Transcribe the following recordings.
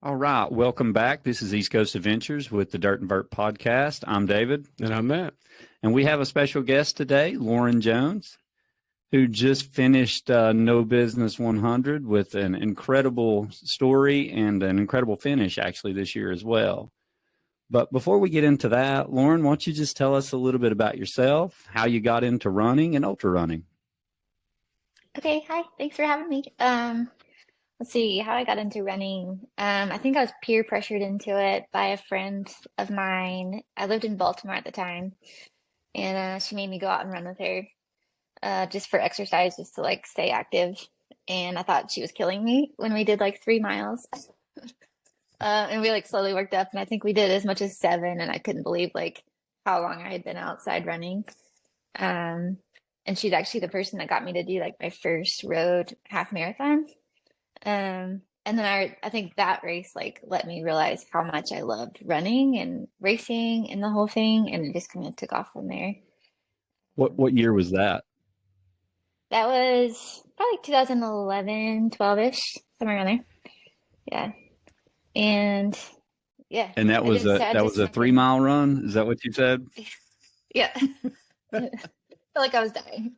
All right, welcome back. This is East Coast Adventures with the Dirt and Vert podcast. I'm David. And I'm Matt. And we have a special guest today, Lauren Jones, who just finished No Business 100 with an incredible story and an incredible finish, actually, this year as well. But before we get into that, Lauren, why don't you just tell us a little bit about yourself, how you got into running and ultra running? Okay, hi. Thanks for having me. Let's see how I got into running. I think I was peer pressured into it by a friend of mine. I lived in Baltimore at the time, and she made me go out and run with her, just for exercise, just to like stay active. And I thought she was killing me when we did like 3 miles. And we like slowly worked up, and I think we did as much as 7, and I couldn't believe like how long I had been outside running. Um, and she's actually the person that got me to do like my first road half marathon. And then I think that race like let me realize how much I loved running and racing and the whole thing, and it just kind of took off from there. What year was that? That was probably 2011, 12-ish, somewhere around there. Yeah. And yeah. And that was a 3-mile run? Is that what you said? Yeah. I felt like I was dying.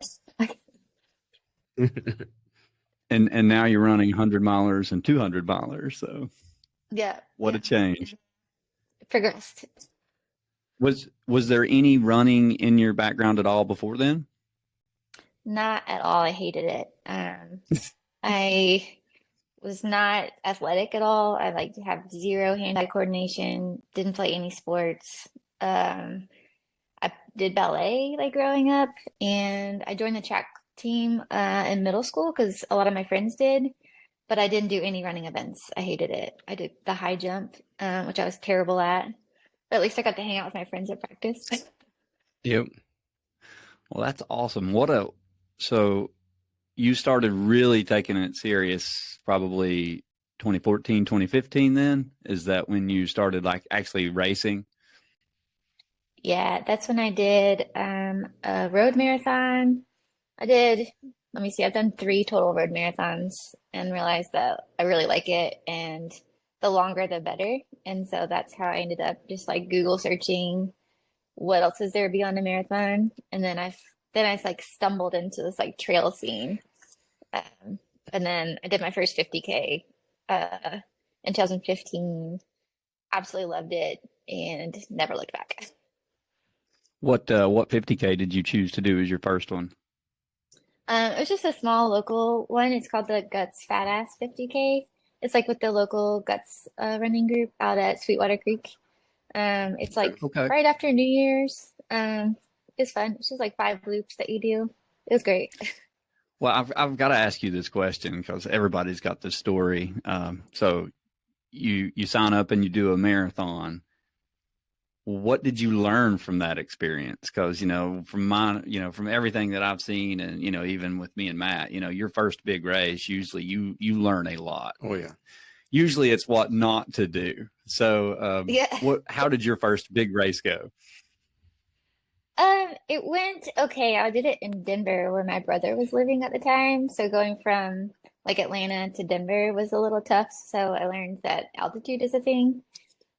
And now you're running 100 milers and 200 milers. So Yeah. what a change. Progressed. Was there any running in your background at all before then? Not at all. I hated it. I was not athletic at all. I like to have zero hand-eye coordination, didn't play any sports. I did ballet like growing up, and I joined the track team in middle school because a lot of my friends did, but I didn't do any running events. I hated it. I did the high jump, which I was terrible at, but at least I got to hang out with my friends at practice. Yep. Well, that's awesome. So you started really taking it serious probably 2014, 2015 then? Is that when you started like actually racing? Yeah, that's when I did a road marathon. I've done 3 total road marathons and realized that I really like it, and the longer the better. And so that's how I ended up just like Google searching what else is there beyond a marathon. And then I like stumbled into this like trail scene. And then I did my first 50K in 2015. Absolutely loved it and never looked back. What 50K did you choose to do as your first one? It was just a small local one. It's called the Guts Fat Ass 50K. It's like with the local Guts running group out at Sweetwater Creek. It's like Okay. right after New Year's. It's fun. It's just like 5 loops that you do. It was great. Well, I've got to ask you this question because everybody's got this story. So you sign up and you do a marathon. What did you learn from that experience? Because, from everything that I've seen and, even with me and Matt, your first big race, usually you learn a lot. Oh, yeah. Usually it's what not to do. So Yeah. how did your first big race go? It went okay. I did it in Denver where my brother was living at the time. So going from like Atlanta to Denver was a little tough. So I learned that altitude is a thing.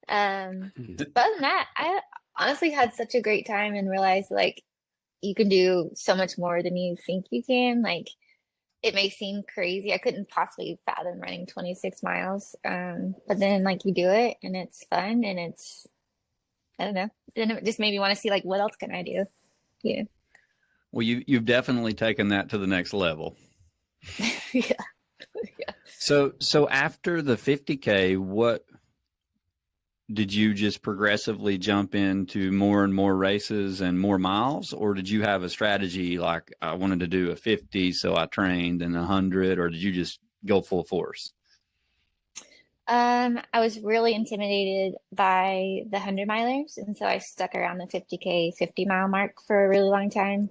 But other than that, I honestly had such a great time and realized like you can do so much more than you think you can. Like it may seem crazy. I couldn't possibly fathom running 26 miles. But then like you do it and it's fun and I don't know. Then it just made me want to see like what else can I do? Yeah. Well, you've definitely taken that to the next level. Yeah. Yeah. So after the 50K, what did you just progressively jump into more and more races and more miles, or did you have a strategy like I wanted to do a 50, so I trained, and 100, or did you just go full force? I was really intimidated by the 100 milers, and so I stuck around the 50K, 50-mile mark for a really long time.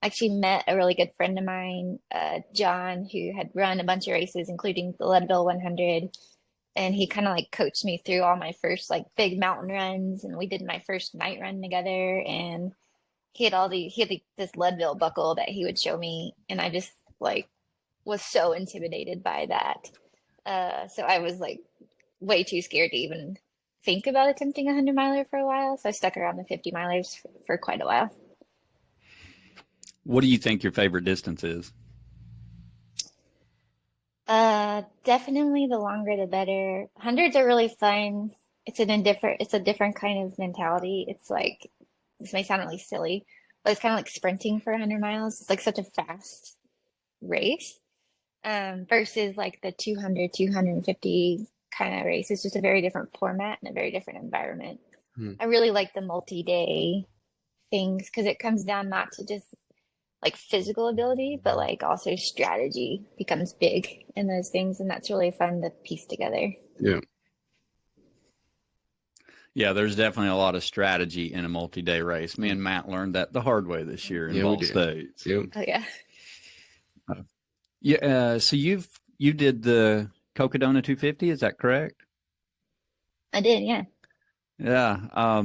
I actually met a really good friend of mine, John, who had run a bunch of races, including the Leadville 100. And he kind of like coached me through all my first like big mountain runs, and we did my first night run together. And he had this Leadville buckle that he would show me, and I just like was so intimidated by that. So I was like way too scared to even think about attempting a 100 miler for a while. So I stuck around the 50 milers for quite a while. What do you think your favorite distance is? Definitely the longer the better. Hundreds are really fun. It's a different kind of mentality. It's like, this may sound really silly, but it's kind of like sprinting for 100 miles. It's like such a fast race. Versus like the 200, 250 kind of race. It's just a very different format and a very different environment. Hmm. I really like the multi-day things because it comes down not to just like physical ability, but like also strategy becomes big in those things, and that's really fun to piece together. Yeah. Yeah, there's definitely a lot of strategy in a multi-day race. Me and Matt learned that the hard way this year in Yeah, we Ball did. States. Yep. Oh yeah. Yeah, so you did the Cocodona 250, is that correct? I did, yeah. Yeah.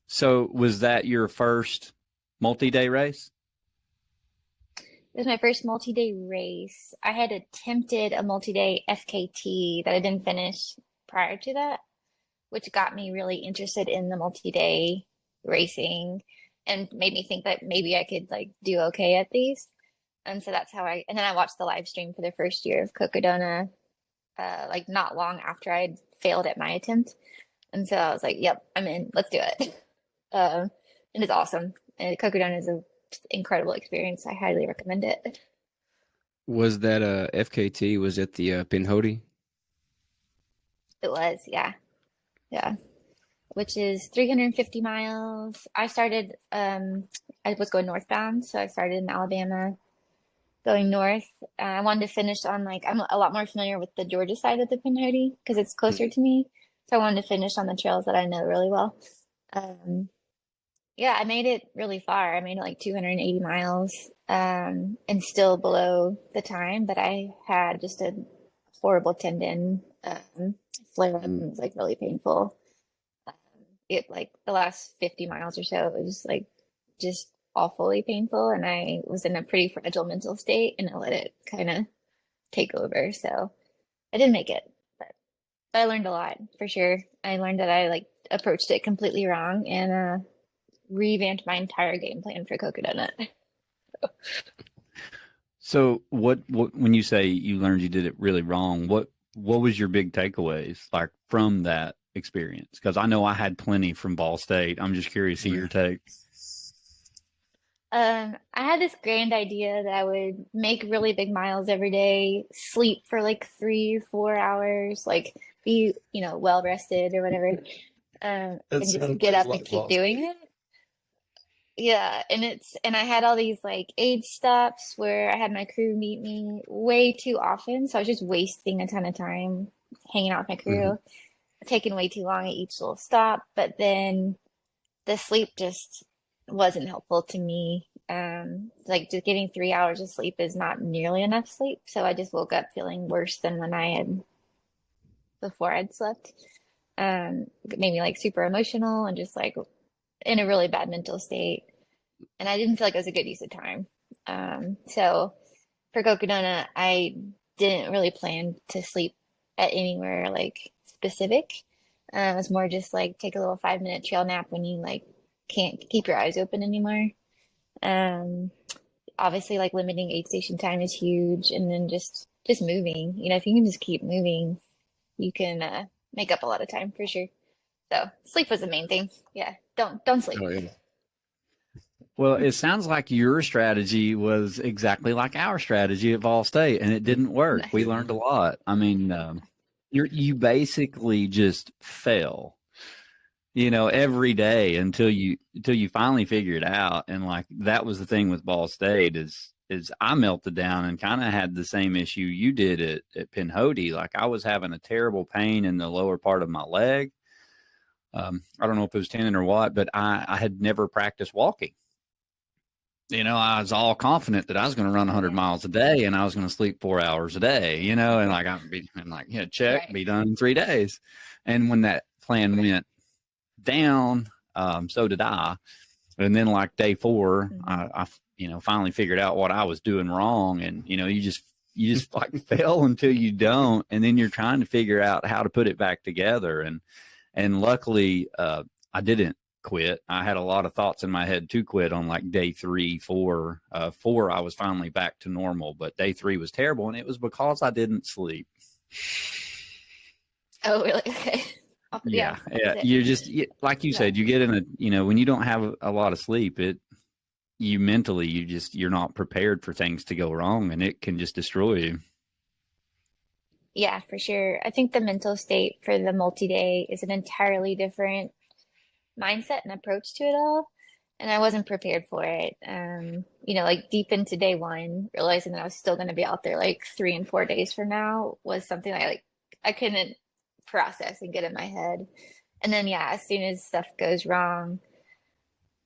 So was that your first multi-day race? It was my first multi-day race. I had attempted a multi-day FKT that I didn't finish prior to that, which got me really interested in the multi-day racing and made me think that maybe I could like do okay at these. And so that's how and then I watched the live stream for the first year of Cocodona, like not long after I'd failed at my attempt. And so I was like, yep, I'm in, let's do it. And it's awesome. And Cocodona is an incredible experience. I highly recommend it. Was that FKT? Was it the Pinhoti? It was, yeah. Yeah. Which is 350 miles. I was going northbound, so I started in Alabama, going north. I wanted to finish on like, I'm a lot more familiar with the Georgia side of the Pinhoti because it's closer to me. So I wanted to finish on the trails that I know really well. Yeah, I made it really far. I made it like 280 miles, and still below the time, but I had just a horrible tendon flare up and it was like really painful. It like the last 50 miles or so, it was like just awfully painful, and I was in a pretty fragile mental state, and I let it kind of take over. So I didn't make it, but I learned a lot for sure. I learned that I like approached it completely wrong and revamped my entire game plan for Cocodona. So what when you say you learned you did it really wrong, what was your big takeaways like from that experience? Because I know I had plenty from Ball State. I'm just curious to hear your take. I had this grand idea that I would make really big miles every day, sleep for like 3 or 4 hours, like be, well rested or whatever, and just get up and keep doing it. Yeah, and I had all these like aid stops where I had my crew meet me way too often, so I was just wasting a ton of time hanging out with my crew, taking way too long at each little stop. But then the sleep just wasn't helpful to me. Like just getting 3 hours of sleep is not nearly enough sleep, so I just woke up feeling worse than when I had before I'd slept. It made me like super emotional and just like in a really bad mental state. And I didn't feel like it was a good use of time. So for Cocodona, I didn't really plan to sleep at anywhere like specific. It was more just like take a little 5 minute trail nap when you like can't keep your eyes open anymore. Obviously like limiting aid station time is huge, and then just moving. If you can just keep moving, you can make up a lot of time for sure. So sleep was the main thing. Yeah, don't sleep. Oh, yeah. Well, it sounds like your strategy was exactly like our strategy at Ball State, and it didn't work. We learned a lot. I mean, you basically just fell, every day until you finally figure it out. And like that was the thing with Ball State is I melted down and kind of had the same issue you did at Pinhoti. Like I was having a terrible pain in the lower part of my leg. I don't know if it was tendon or what, but I had never practiced walking. I was all confident that I was going to run 100 miles a day and I was going to sleep 4 hours a day, and like I'm like, yeah, check, Right. be done in 3 days. And when that plan went down, so did I. And then like day 4, I finally figured out what I was doing wrong, and you just you just like fail until you don't, and then you're trying to figure out how to put it back together. And luckily, I didn't quit. I had a lot of thoughts in my head to quit on like day 3, 4. 4, I was finally back to normal, but day 3 was terrible, and it was because I didn't sleep. Oh, really? Okay. Yeah. Opposite. You're just like you said, you get in when you don't have a lot of sleep, you mentally, you're not prepared for things to go wrong, and it can just destroy you. Yeah, for sure. I think the mental state for the multi-day is an entirely different mindset and approach to it all. And I wasn't prepared for it. Like deep into day 1, realizing that I was still going to be out there like 3 and 4 days from now was something I couldn't process and get in my head. And then yeah, as soon as stuff goes wrong,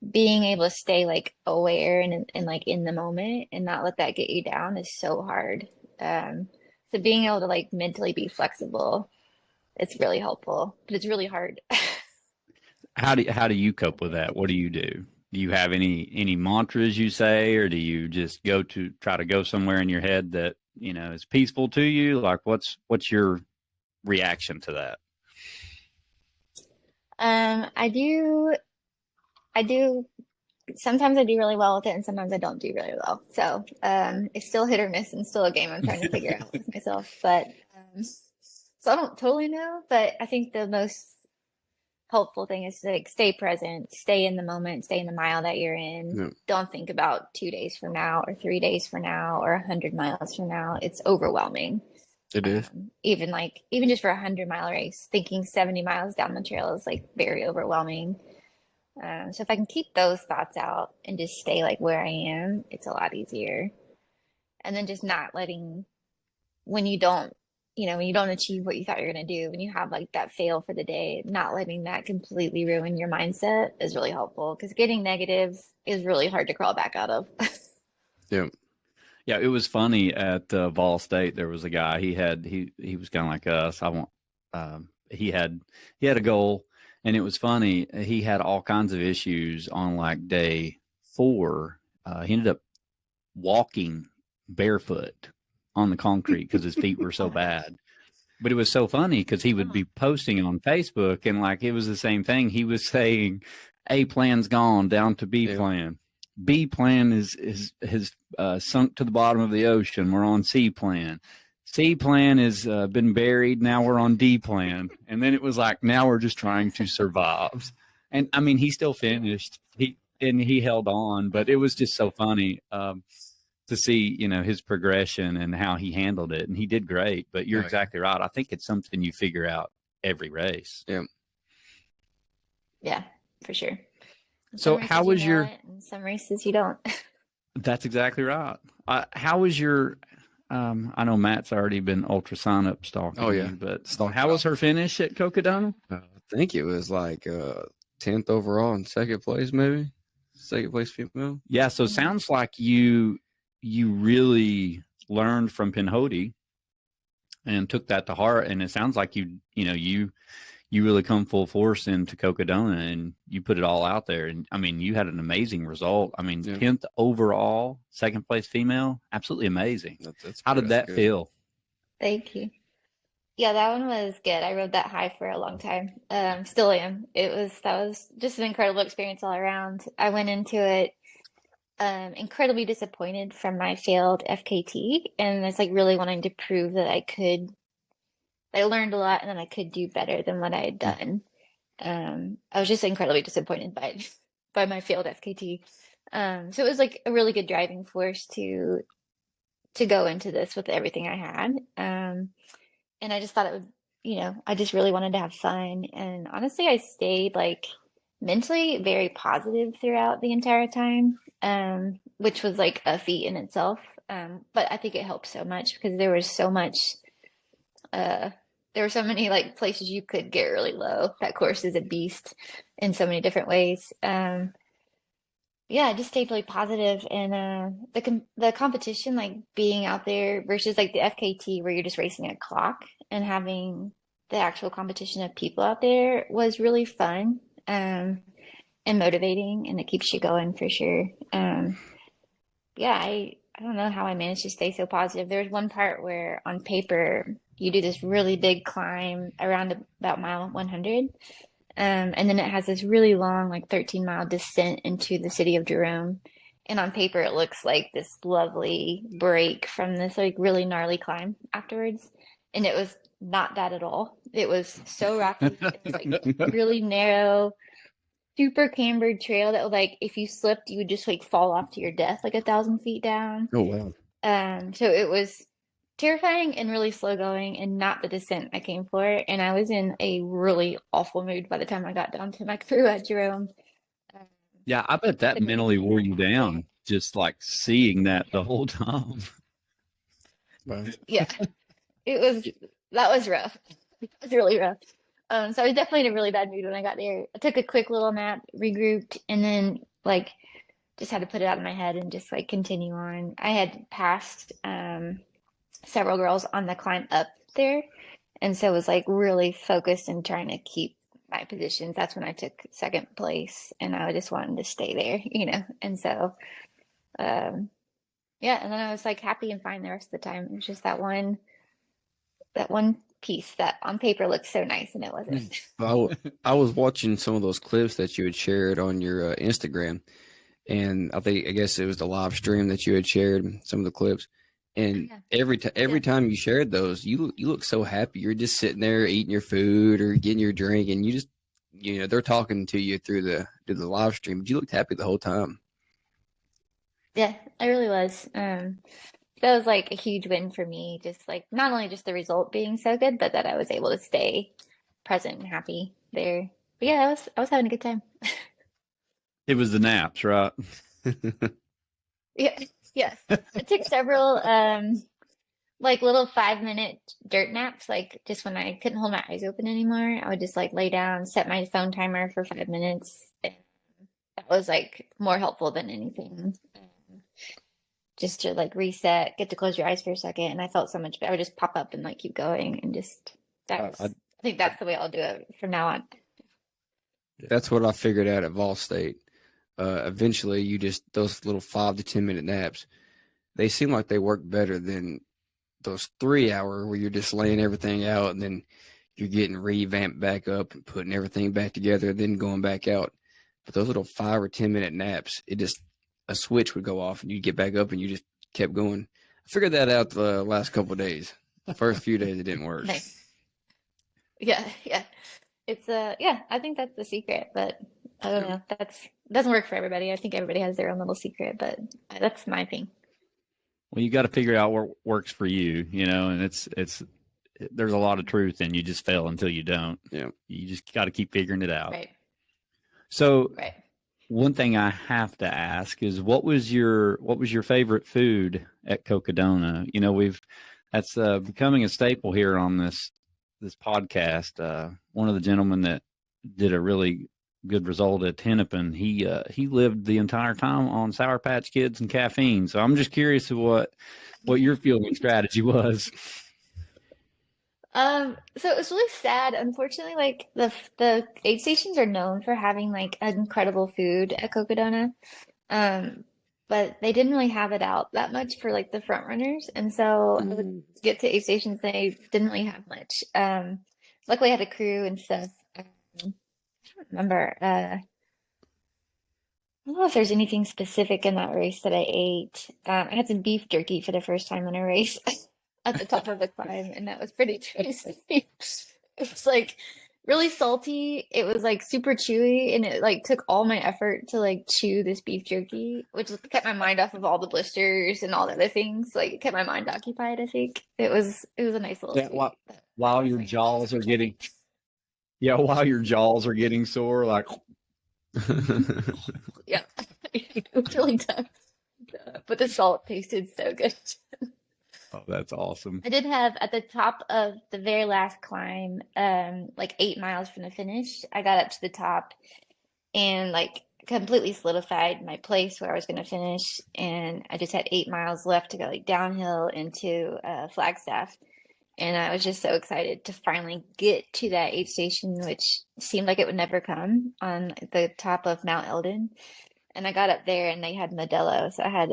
being able to stay like aware and like in the moment and not let that get you down is so hard. So being able to like mentally be flexible, it's really helpful, but it's really hard. How do you cope with that? What do you do? Do you have any mantras you say, or do you just try to go somewhere in your head that is peaceful to you? Like what's your reaction to that? I do sometimes I do really well with it and sometimes I don't do really well. So it's still hit or miss and still a game I'm trying to figure out with myself. But so I don't totally know, but I think the most helpful thing is to like stay present, stay in the moment, stay in the mile that you're in. Yeah. Don't think about 2 days from now or 3 days from now or 100 miles from now. It's overwhelming. It is. Even just for a 100-mile race, thinking 70 miles down the trail is like very overwhelming. So if I can keep those thoughts out and just stay like where I am, it's a lot easier. And then just not letting when you don't achieve what you thought you were going to do, when you have like that fail for the day, not letting that completely ruin your mindset is really helpful because getting negative is really hard to crawl back out of. Yeah. Yeah, it was funny at Ball State. There was a guy. He was kind of like us. He had a goal, and it was funny. He had all kinds of issues on like day 4. He ended up walking barefoot on the concrete because his feet were so bad. But it was so funny because he would be posting on Facebook, and like it was the same thing. He was saying, "A plan's gone down to B plan. B plan has sunk to the bottom of the ocean. We're on C plan. C plan has been buried. Now we're on D plan." And then it was like, now we're just trying to survive. And I mean, he still finished. He held on, but it was just so funny to see, his progression and how he handled it. And he did great. But you're exactly right. I think it's something you figure out every race. Yeah. Yeah, for sure. So how was your? In some races you don't. That's exactly right. How was your? I know Matt's already been ultra sign up stalking. Oh yeah, you, but how was her finish at Cocodona? I think it was like 10th overall and second place, maybe second place female. Yeah. So it sounds like you really learned from Pinhoti and took that to heart, and it sounds like you really come full force into Cocodona and you put it all out there. And I mean, you had an amazing result. I mean, 10th overall, second place female, absolutely amazing. How did that feel? Thank you. Yeah, that one was good. I rode that high for a long time. Still am. That was just an incredible experience all around. I went into it incredibly disappointed from my failed FKT, and it's like really wanting to prove that I learned a lot and that I could do better than what I had done. I was just incredibly disappointed by my failed FKT. So it was like a really good driving force to go into this with everything I had. And I just thought it would, I just really wanted to have fun. And honestly, I stayed like mentally very positive throughout the entire time, which was like a feat in itself. But I think it helped so much because there was so much, there were so many like places you could get really low. That course is a beast in so many different ways. I just stayed really positive, and the competition, like being out there versus like the FKT where you're just racing a clock and having the actual competition of people out there was really fun and motivating, and it keeps you going for sure. I I don't know how I managed to stay so positive. There was one part where on paper you do this really big climb around about mile 100. And then it has this really long, like 13-mile descent into the city of Jerome. And on paper, it looks like this lovely break from this like really gnarly climb afterwards. And it was not that at all. It was so rocky. It was like really narrow, super cambered trail that like if you slipped, you would just like fall off to your death like 1,000 feet down. Oh wow. So it was terrifying and really slow going and not the descent I came for. And I was in a really awful mood by the time I got down to my crew at Jerome. Um, Yeah, I bet that took me mentally wore you yeah, down, just like seeing that the whole time. Wow. yeah, it was that was rough. It was really rough. So I was definitely in a really bad mood when I got there. I took a quick little nap, regrouped, and then like just had to put it out of my head and just like continue on. I had passed several girls on the climb up there. And so it was like really focused and trying to keep my positions. That's when I took second place and I just wanted to stay there, And so, yeah, and then I was like happy and fine the rest of the time. It was just that one piece that on paper looked so nice and it wasn't. I was watching some of those clips that you had shared on your Instagram, and I guess it was the live stream that you had shared some of the clips. And Yeah. every time you shared those, you look so happy. You're just sitting there eating your food or getting your drink, and you just they're talking to you through the live stream, but you looked happy the whole time. Yeah, I really was. That was like a huge win for me. Just like not only just the result being so good, but that I was able to stay present and happy there. But yeah, I was having a good time. It was the naps, right? Yeah, yeah. I took several like little 5-minute dirt naps, like just when I couldn't hold my eyes open anymore, I would just like lay down, set my phone timer for 5 minutes. And that was like more helpful than anything. Just to like reset, get to close your eyes for a second, and I felt so much better. I would just pop up and like keep going, and just I think that's the way I'll do it from now on. That's what I figured out at Vol State. Eventually, those little 5 to 10 minute naps, they seem like they work better than those 3 hour where you're just laying everything out and then you're getting revamped back up and putting everything back together, then going back out. But those little 5 or 10 minute naps, a switch would go off and you'd get back up and you just kept going. I figured that out the last couple of days. The first few days it didn't work. Nice. Yeah, yeah. It's yeah, I think that's the secret, but I don't know. Doesn't work for everybody. I think everybody has their own little secret, but that's my thing. Well, you got to figure out what works for you, and there's a lot of truth in you just fail until you don't. Yeah. You just got to keep figuring it out. Right. So Right. one thing I have to ask is what was your favorite food at Cocodona? That's becoming a staple here on this podcast. One of the gentlemen that did a really good result at Hennepin, he lived the entire time on Sour Patch Kids and caffeine. So I'm just curious of what your fueling strategy was. So it was really sad. Unfortunately, like the aid stations are known for having like incredible food at Cocodona. But they didn't really have it out that much for like the front runners. And so I would get to aid stations, they didn't really have much. Luckily I had a crew and stuff. I don't remember, I don't know if there's anything specific in that race that I ate. I had some beef jerky for the first time in a race at the top of the climb, and that was pretty tasty. It was like really salty. It was like super chewy, and it like took all my effort to like chew this beef jerky, which kept my mind off of all the blisters and all the other things. Like it kept my mind occupied, I think. It was a nice little treat. While your jaws are getting sore, like yeah, it was really tough. But the salt tasted so good. oh, that's awesome. I did have at the top of the very last climb, like 8 miles from the finish, I got up to the top and like completely solidified my place where I was going to finish. And I just had 8 miles left to go like downhill into Flagstaff. And I was just so excited to finally get to that aid station, which seemed like it would never come on the top of Mount Eldon. And I got up there and they had Modelo, so I had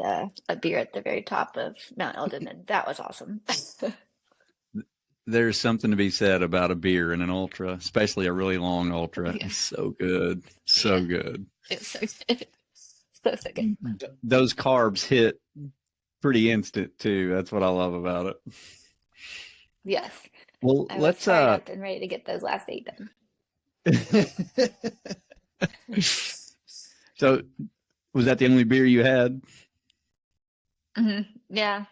a beer at the very top of Mount Eldon, and that was awesome. There's something to be said about a beer in an ultra, especially a really long ultra. Yeah. It's so good. So Yeah. good. It's so good. So good. Those carbs hit pretty instant too. That's what I love about it. Yes. Well, I was let's fired up and ready to get those last 8 done. So was that the only beer you had? Yeah.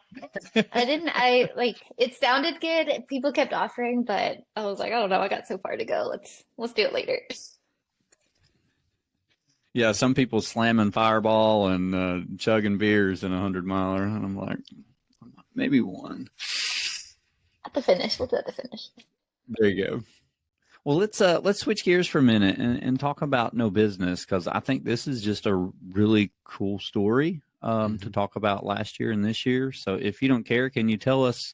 I like it sounded good. People kept offering, but I was like, I don't know, I got so far to go. Let's do it later. Yeah, some people slamming Fireball and chugging beers in 100-miler, and I'm like, maybe one. At the finish. We'll do it at the finish. There you go. Well, let's switch gears for a minute and talk about No Business, because I think this is just a really cool story to talk about last year and this year. So if you don't care, can you tell us,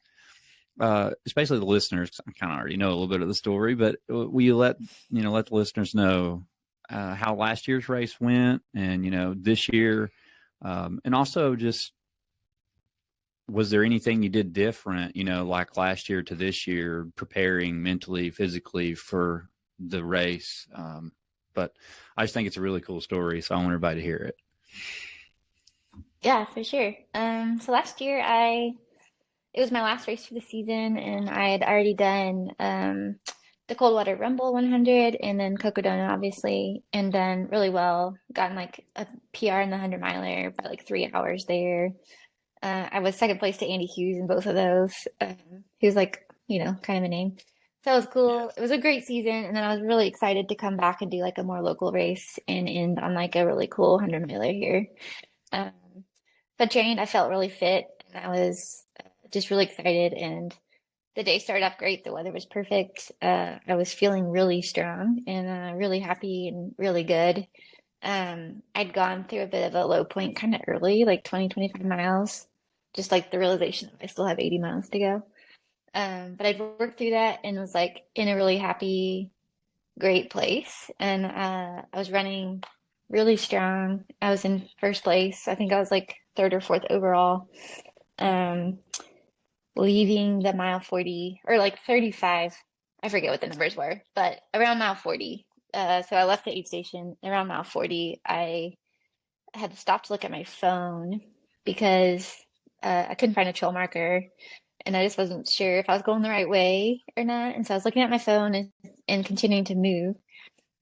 especially the listeners, 'cause I kind of already know a little bit of the story, but will you let the listeners know how last year's race went and this year, and also just, was there anything you did different, like last year to this year, preparing mentally, physically for the race? But I just think it's a really cool story, so I want everybody to hear it. Yeah, for sure. So last year it was my last race for the season, and I had already done the Coldwater Rumble 100 and then Cocodona, obviously, and done really well. Gotten like a PR in the 100-miler by like 3 hours there. I was second place to Andy Hughes in both of those. He was like, kind of a name. So it was cool. It was a great season. And then I was really excited to come back and do like a more local race and end on like a really cool 100-miler here. So I trained, I felt really fit, and I was just really excited. And the day started off great. The weather was perfect. I was feeling really strong and really happy and really good. I'd gone through a bit of a low point kind of early, like 20, 25 miles, just like the realization that I still have 80 miles to go. But I'd worked through that and was like in a really happy, great place. And I was running really strong. I was in first place. I think I was like third or fourth overall. Leaving the mile 40 or like 35, I forget what the numbers were, but around mile 40. So I left the aid station around mile 40. I had to stop to look at my phone because I couldn't find a trail marker, and I just wasn't sure if I was going the right way or not. And so I was looking at my phone and continuing to move.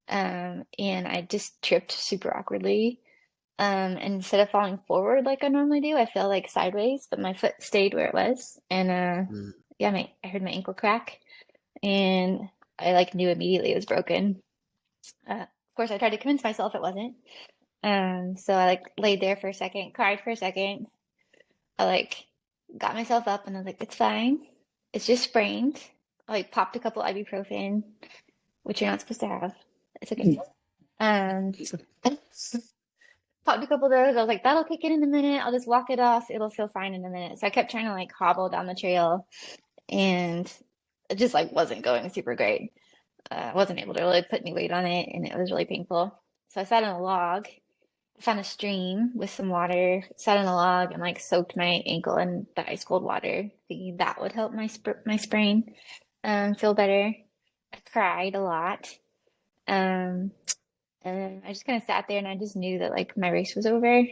And I just tripped super awkwardly. And instead of falling forward like I normally do, I fell like sideways, but my foot stayed where it was. And yeah, I heard my ankle crack, and I like knew immediately it was broken. Of course, I tried to convince myself it wasn't. So I like laid there for a second, cried for a second. I like got myself up and I was like, it's fine. It's just sprained. I like popped a couple ibuprofen, which you're not supposed to have. It's okay. Popped a couple of those. I was like, that'll kick in a minute. I'll just walk it off. It'll feel fine in a minute. So I kept trying to like hobble down the trail, and it just like wasn't going super great. I wasn't able to really put any weight on it, and it was really painful. So I sat on a log, found a stream with some water, sat on a log, and like soaked my ankle in the ice cold water, thinking that would help my sprain feel better. I cried a lot. And I just kind of sat there and I just knew that like my race was over.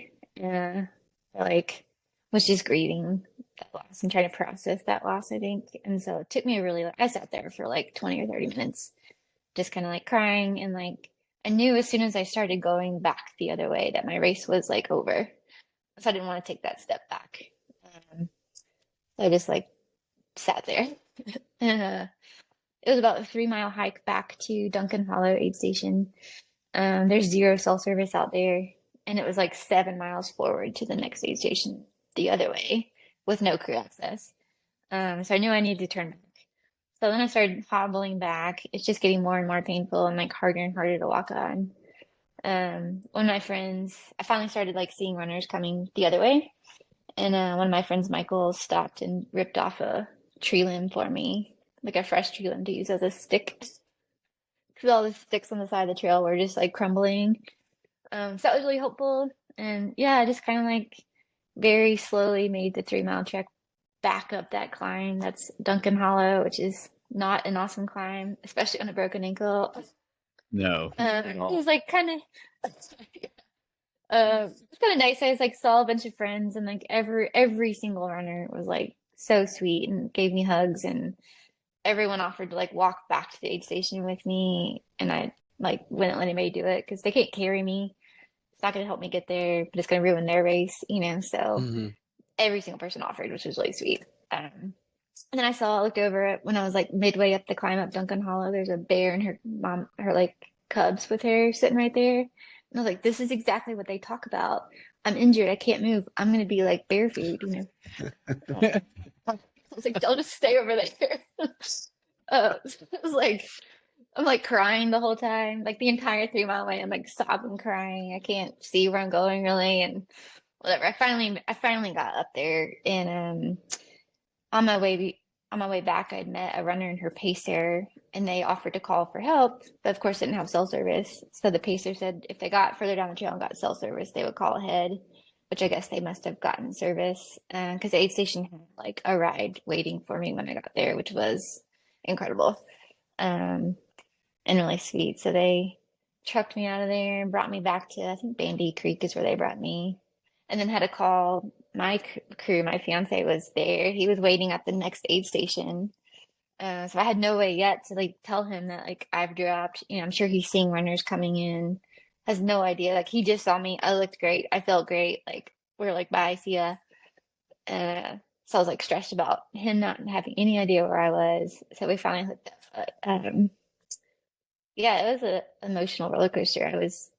I like was just grieving that loss and trying to process that loss, I think. And so it took me I sat there for like 20 or 30 minutes, just kind of like crying. And like I knew as soon as I started going back the other way that my race was like over. So I didn't want to take that step back. So I just like sat there. And it was about a 3-mile hike back to Duncan Hollow aid station. There's 0 cell service out there, and it was like 7 miles forward to the next aid station the other way with no crew access. So I knew I needed to turn back. So then I started hobbling back. It's just getting more and more painful and like harder and harder to walk on. One of my friends, I finally started like seeing runners coming the other way, and one of my friends, Michael, stopped and ripped off a tree limb for me, like a fresh tree limb to use as a stick. All the sticks on the side of the trail were just like crumbling. So that was really helpful. And yeah, I just kind of like very slowly made the 3 mile trek back up that climb. That's Duncan Hollow, which is not an awesome climb, especially on a broken ankle. No. It was like kind of it's kind of nice. I was like saw a bunch of friends, and like every single runner was like so sweet and gave me hugs, and everyone offered to like walk back to the aid station with me, and I like wouldn't let anybody do it because they can't carry me. It's not going to help me get there, but it's going to ruin their race, you know. So Mm-hmm. every single person offered, which was really sweet. And then I looked over it when I was like midway up the climb up Duncan Hollow. There's a bear and her mom, her like cubs with her sitting right there. And I was like, this is exactly what they talk about. I'm injured. I can't move. I'm going to be like bear food, you know. I was like, I'll just stay over there. It was like, I'm like crying the whole time, like the entire 3 mile way. I'm like sobbing, crying. I can't see where I'm going really, and whatever. I finally got up there, and on my way back, I'd met a runner and her pacer, and they offered to call for help, but of course didn't have cell service. So the pacer said if they got further down the trail and got cell service, they would call ahead, which I guess they must have gotten service because the aid station had like a ride waiting for me when I got there, which was incredible and really sweet. So they trucked me out of there and brought me back to, I think Bandy Creek is where they brought me, and then had to call my crew. My fiance was there. He was waiting at the next aid station. So I had no way yet to like tell him that like I've dropped. You know, I'm sure he's seeing runners coming in. Has no idea. Like he just saw me. I looked great. I felt great. Like we're like, bye, see ya. So I was like stressed about him not having any idea where I was. So we finally hooked up. Yeah, it was an emotional roller coaster. I was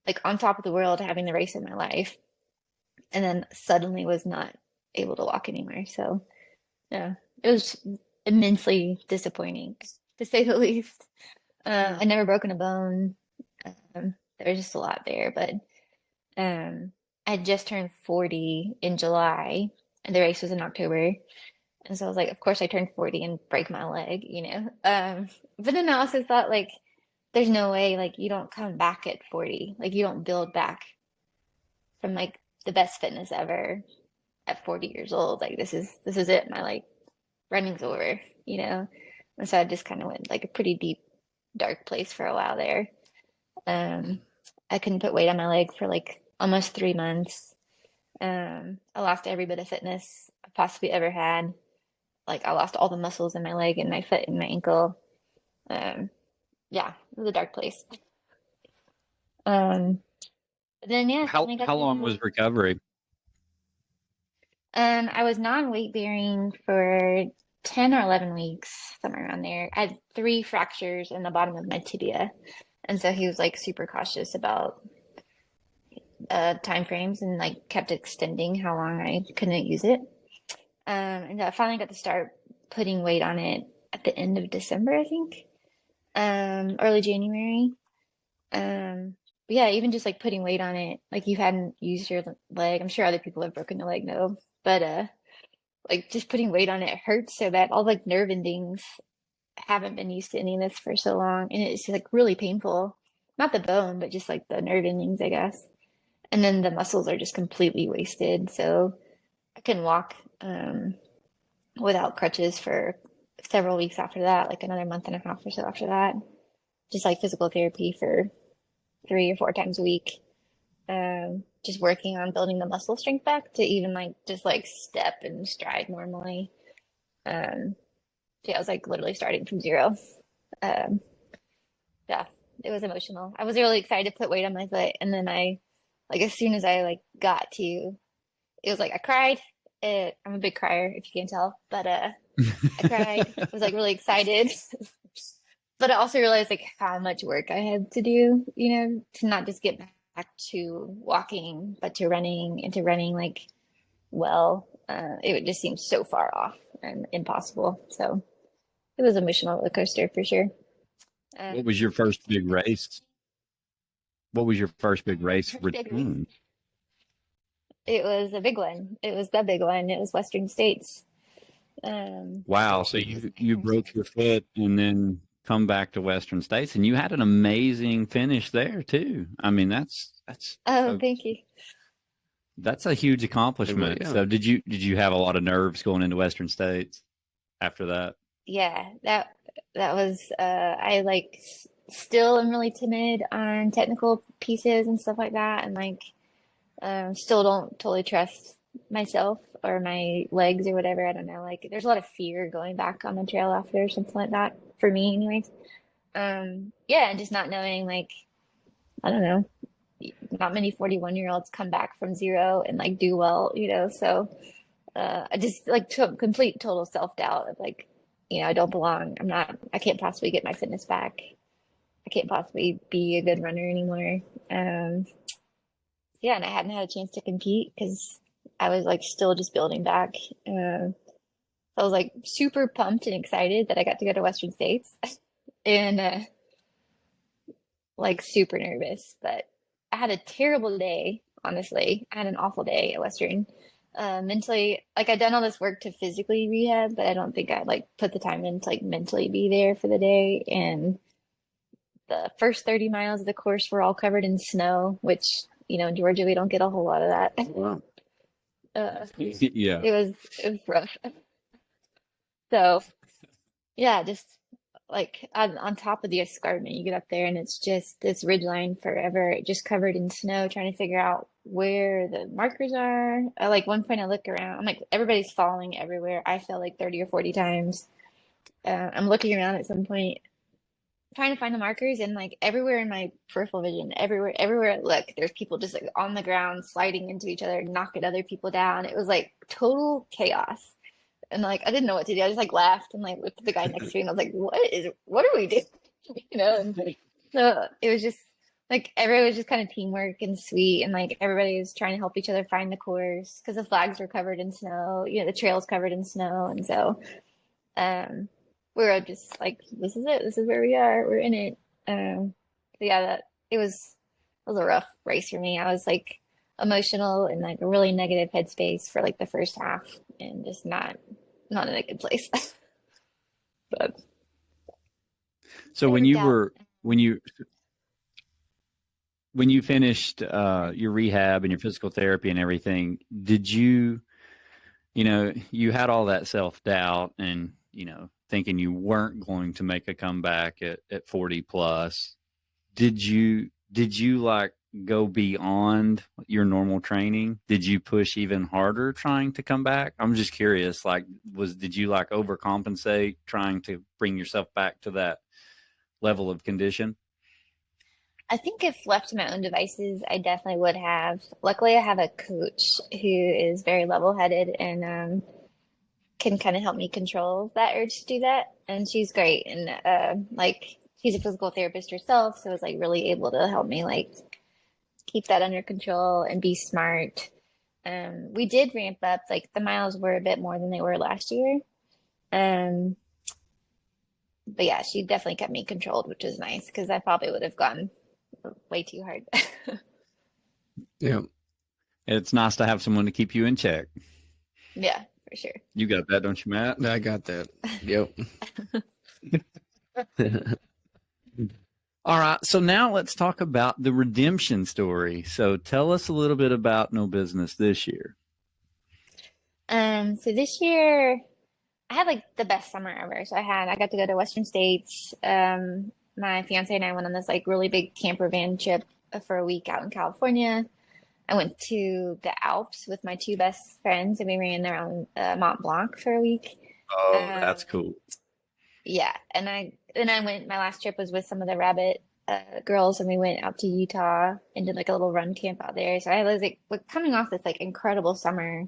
like on top of the world having the race of my life, and then suddenly was not able to walk anymore. So yeah, it was immensely disappointing to say the least. I never broken a bone. There was just a lot there, but I had just turned 40 in July, and the race was in October. And so I was like, of course I turned 40 and break my leg, you know. But then I also thought like, there's no way like you don't come back at 40. Like you don't build back from like the best fitness ever at 40 years old. Like this is it. My like running's over, you know. And so I just kind of went like a pretty deep, dark place for a while there. I couldn't put weight on my leg for like almost 3 months. I lost every bit of fitness I possibly ever had. Like I lost all the muscles in my leg and my foot and my ankle. Yeah, it was a dark place. But then yeah, How long was recovery? I was non-weight bearing for 10 or 11 weeks, somewhere around there. I had 3 fractures in the bottom of my tibia, and so he was like super cautious about time frames and like kept extending how long I couldn't use it. And I finally got to start putting weight on it at the end of December, I think, early January. But yeah, even just like putting weight on it, like you hadn't used your leg. I'm sure other people have broken their leg though, but like just putting weight on it hurts so bad. All like nerve endings haven't been used to any of this for so long, and it's like really painful. Not the bone, but just like the nerve endings, I guess. And then the muscles are just completely wasted. So I couldn't walk without crutches for several weeks after that, like another month and a half or so after that. Just like physical therapy for 3 or 4 times a week. Just working on building the muscle strength back to even like just like step and stride normally. Yeah, I was like literally starting from zero. Yeah, it was emotional. I was really excited to put weight on my foot, and then I like as soon as I like got to, it was like I cried. I'm a big crier if you can't tell, but I cried. I was like really excited. But I also realized like how much work I had to do, you know, to not just get back to walking, but to running and to running like well. It would just seem so far off and impossible. So it was an emotional roller coaster for sure. What was your first big race? What was your first big race routine? It was a big one. It was the big one. It was Western States. Wow. So you broke your foot and then come back to Western States, and you had an amazing finish there too. I mean, that's Oh, thank you. that's a huge accomplishment. Yeah. So did you have a lot of nerves going into Western States after that? Yeah, that was I like still am really timid on technical pieces and stuff like that, and like still don't totally trust myself or my legs or whatever. I don't know. Like there's a lot of fear going back on the trail after or something like that for me, anyways. Yeah, and just not knowing like I don't know, not many 41-year-olds come back from zero and like do well, you know. So I just like took complete total self-doubt of like, you know, I don't belong. I can't possibly get my fitness back. I can't possibly be a good runner anymore. Yeah, and I hadn't had a chance to compete because I was like still just building back. I was like super pumped and excited that I got to go to Western States and like super nervous, but I had a terrible day, honestly. I had an awful day at Western. Mentally, like I'd done all this work to physically rehab, but I don't think I like put the time in to like mentally be there for the day. And the first 30 miles of the course were all covered in snow, which, you know, in Georgia, we don't get a whole lot of that. Wow. Yeah. It was rough. So yeah, just like on top of the escarpment, you get up there and it's just this ridgeline forever, just covered in snow, trying to figure out where the markers are. Like one point I look around, I'm like, everybody's falling everywhere. I fell like 30 or 40 times. I'm looking around at some point, trying to find the markers, and like everywhere in my peripheral vision, everywhere I look, there's people just like on the ground, sliding into each other, knocking other people down. It was like total chaos. And like I didn't know what to do. I just like laughed and like looked at the guy next to me and I was like, what are we doing? You know? And so it was just like everyone was just kind of teamwork and sweet, and like everybody was trying to help each other find the course because the flags were covered in snow, you know, the trail's covered in snow. And so we were just like, this is it, this is where we are, we're in it. So yeah, that it was a rough race for me. I was like emotional and like a really negative headspace for like the first half and just not in a good place. But So it when worked you out. were when you finished your rehab and your physical therapy and everything, did you, you know, you had all that self-doubt and, you know, thinking you weren't going to make a comeback at 40 plus. Did you like go beyond your normal training? Did you push even harder trying to come back? I'm just curious, like did you like overcompensate trying to bring yourself back to that level of condition? I think if left to my own devices, I definitely would have. Luckily, I have a coach who is very level-headed and can kind of help me control that urge to do that. And she's great. And like she's a physical therapist herself, so it's like really able to help me like keep that under control and be smart. We did ramp up, like the miles were a bit more than they were last year. Um, but yeah, she definitely kept me controlled, which was nice because I probably would have gone way too hard. Yeah. It's nice to have someone to keep you in check. Yeah, for sure. You got that, don't you, Matt? I got that. Yep. All right. So now let's talk about the redemption story. So tell us a little bit about No Business this year. So this year I had like the best summer ever. So I got to go to Western States. My fiance and I went on this like really big camper van trip for a week out in California. I went to the Alps with my two best friends and we ran around Mont Blanc for a week. Oh, Um, that's cool. yeah, and I went. My last trip was with some of the Rabbit girls, and we went out to Utah and did like a little run camp out there. So I was like coming off this like incredible summer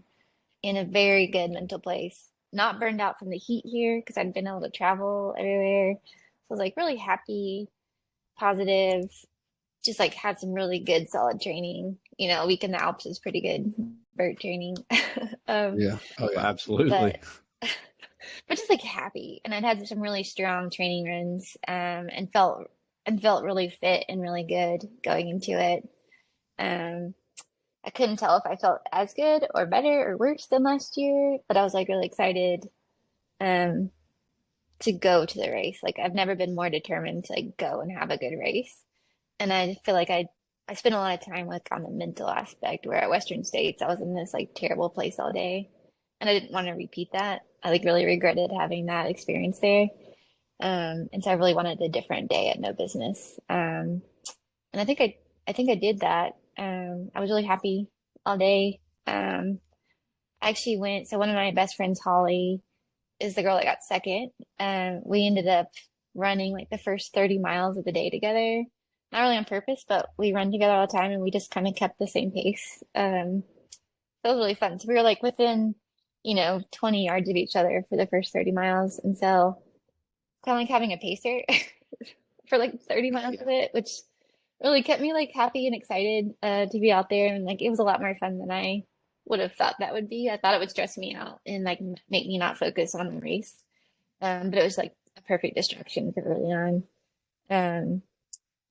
in a very good mental place. Not burned out from the heat here because I'd been able to travel everywhere. So I was like really happy, positive, just like had some really good solid training. You know, a week in the Alps is pretty good Vert training. Um, Yeah. Oh, yeah. Absolutely. but but just like happy. And I'd had some really strong training runs, and felt really fit and really good going into it. Um, I couldn't tell if I felt as good or better or worse than last year, but I was like really excited. Um, to go to the race. Like I've never been more determined to like go and have a good race. And I feel like I spent a lot of time like on the mental aspect where at Western States I was in this like terrible place all day and I didn't want to repeat that. I like really regretted having that experience there. And so I really wanted a different day at no business. And I think I did that. I was really happy all day. I actually went, so one of my best friends, Holly, is the girl that got second. We ended up running like the first 30 miles of the day together. Not really on purpose, but we run together all the time and we just kind of kept the same pace. So it was really fun. So we were like within, 20 yards of each other for the first 30 miles. And so kind of like having a pacer for like 30 miles of it, which really kept me like happy and excited to be out there. And like it was a lot more fun than I would have thought that would be. I thought it would stress me out and like make me not focus on the race. But it was like a perfect distraction for early on. Um,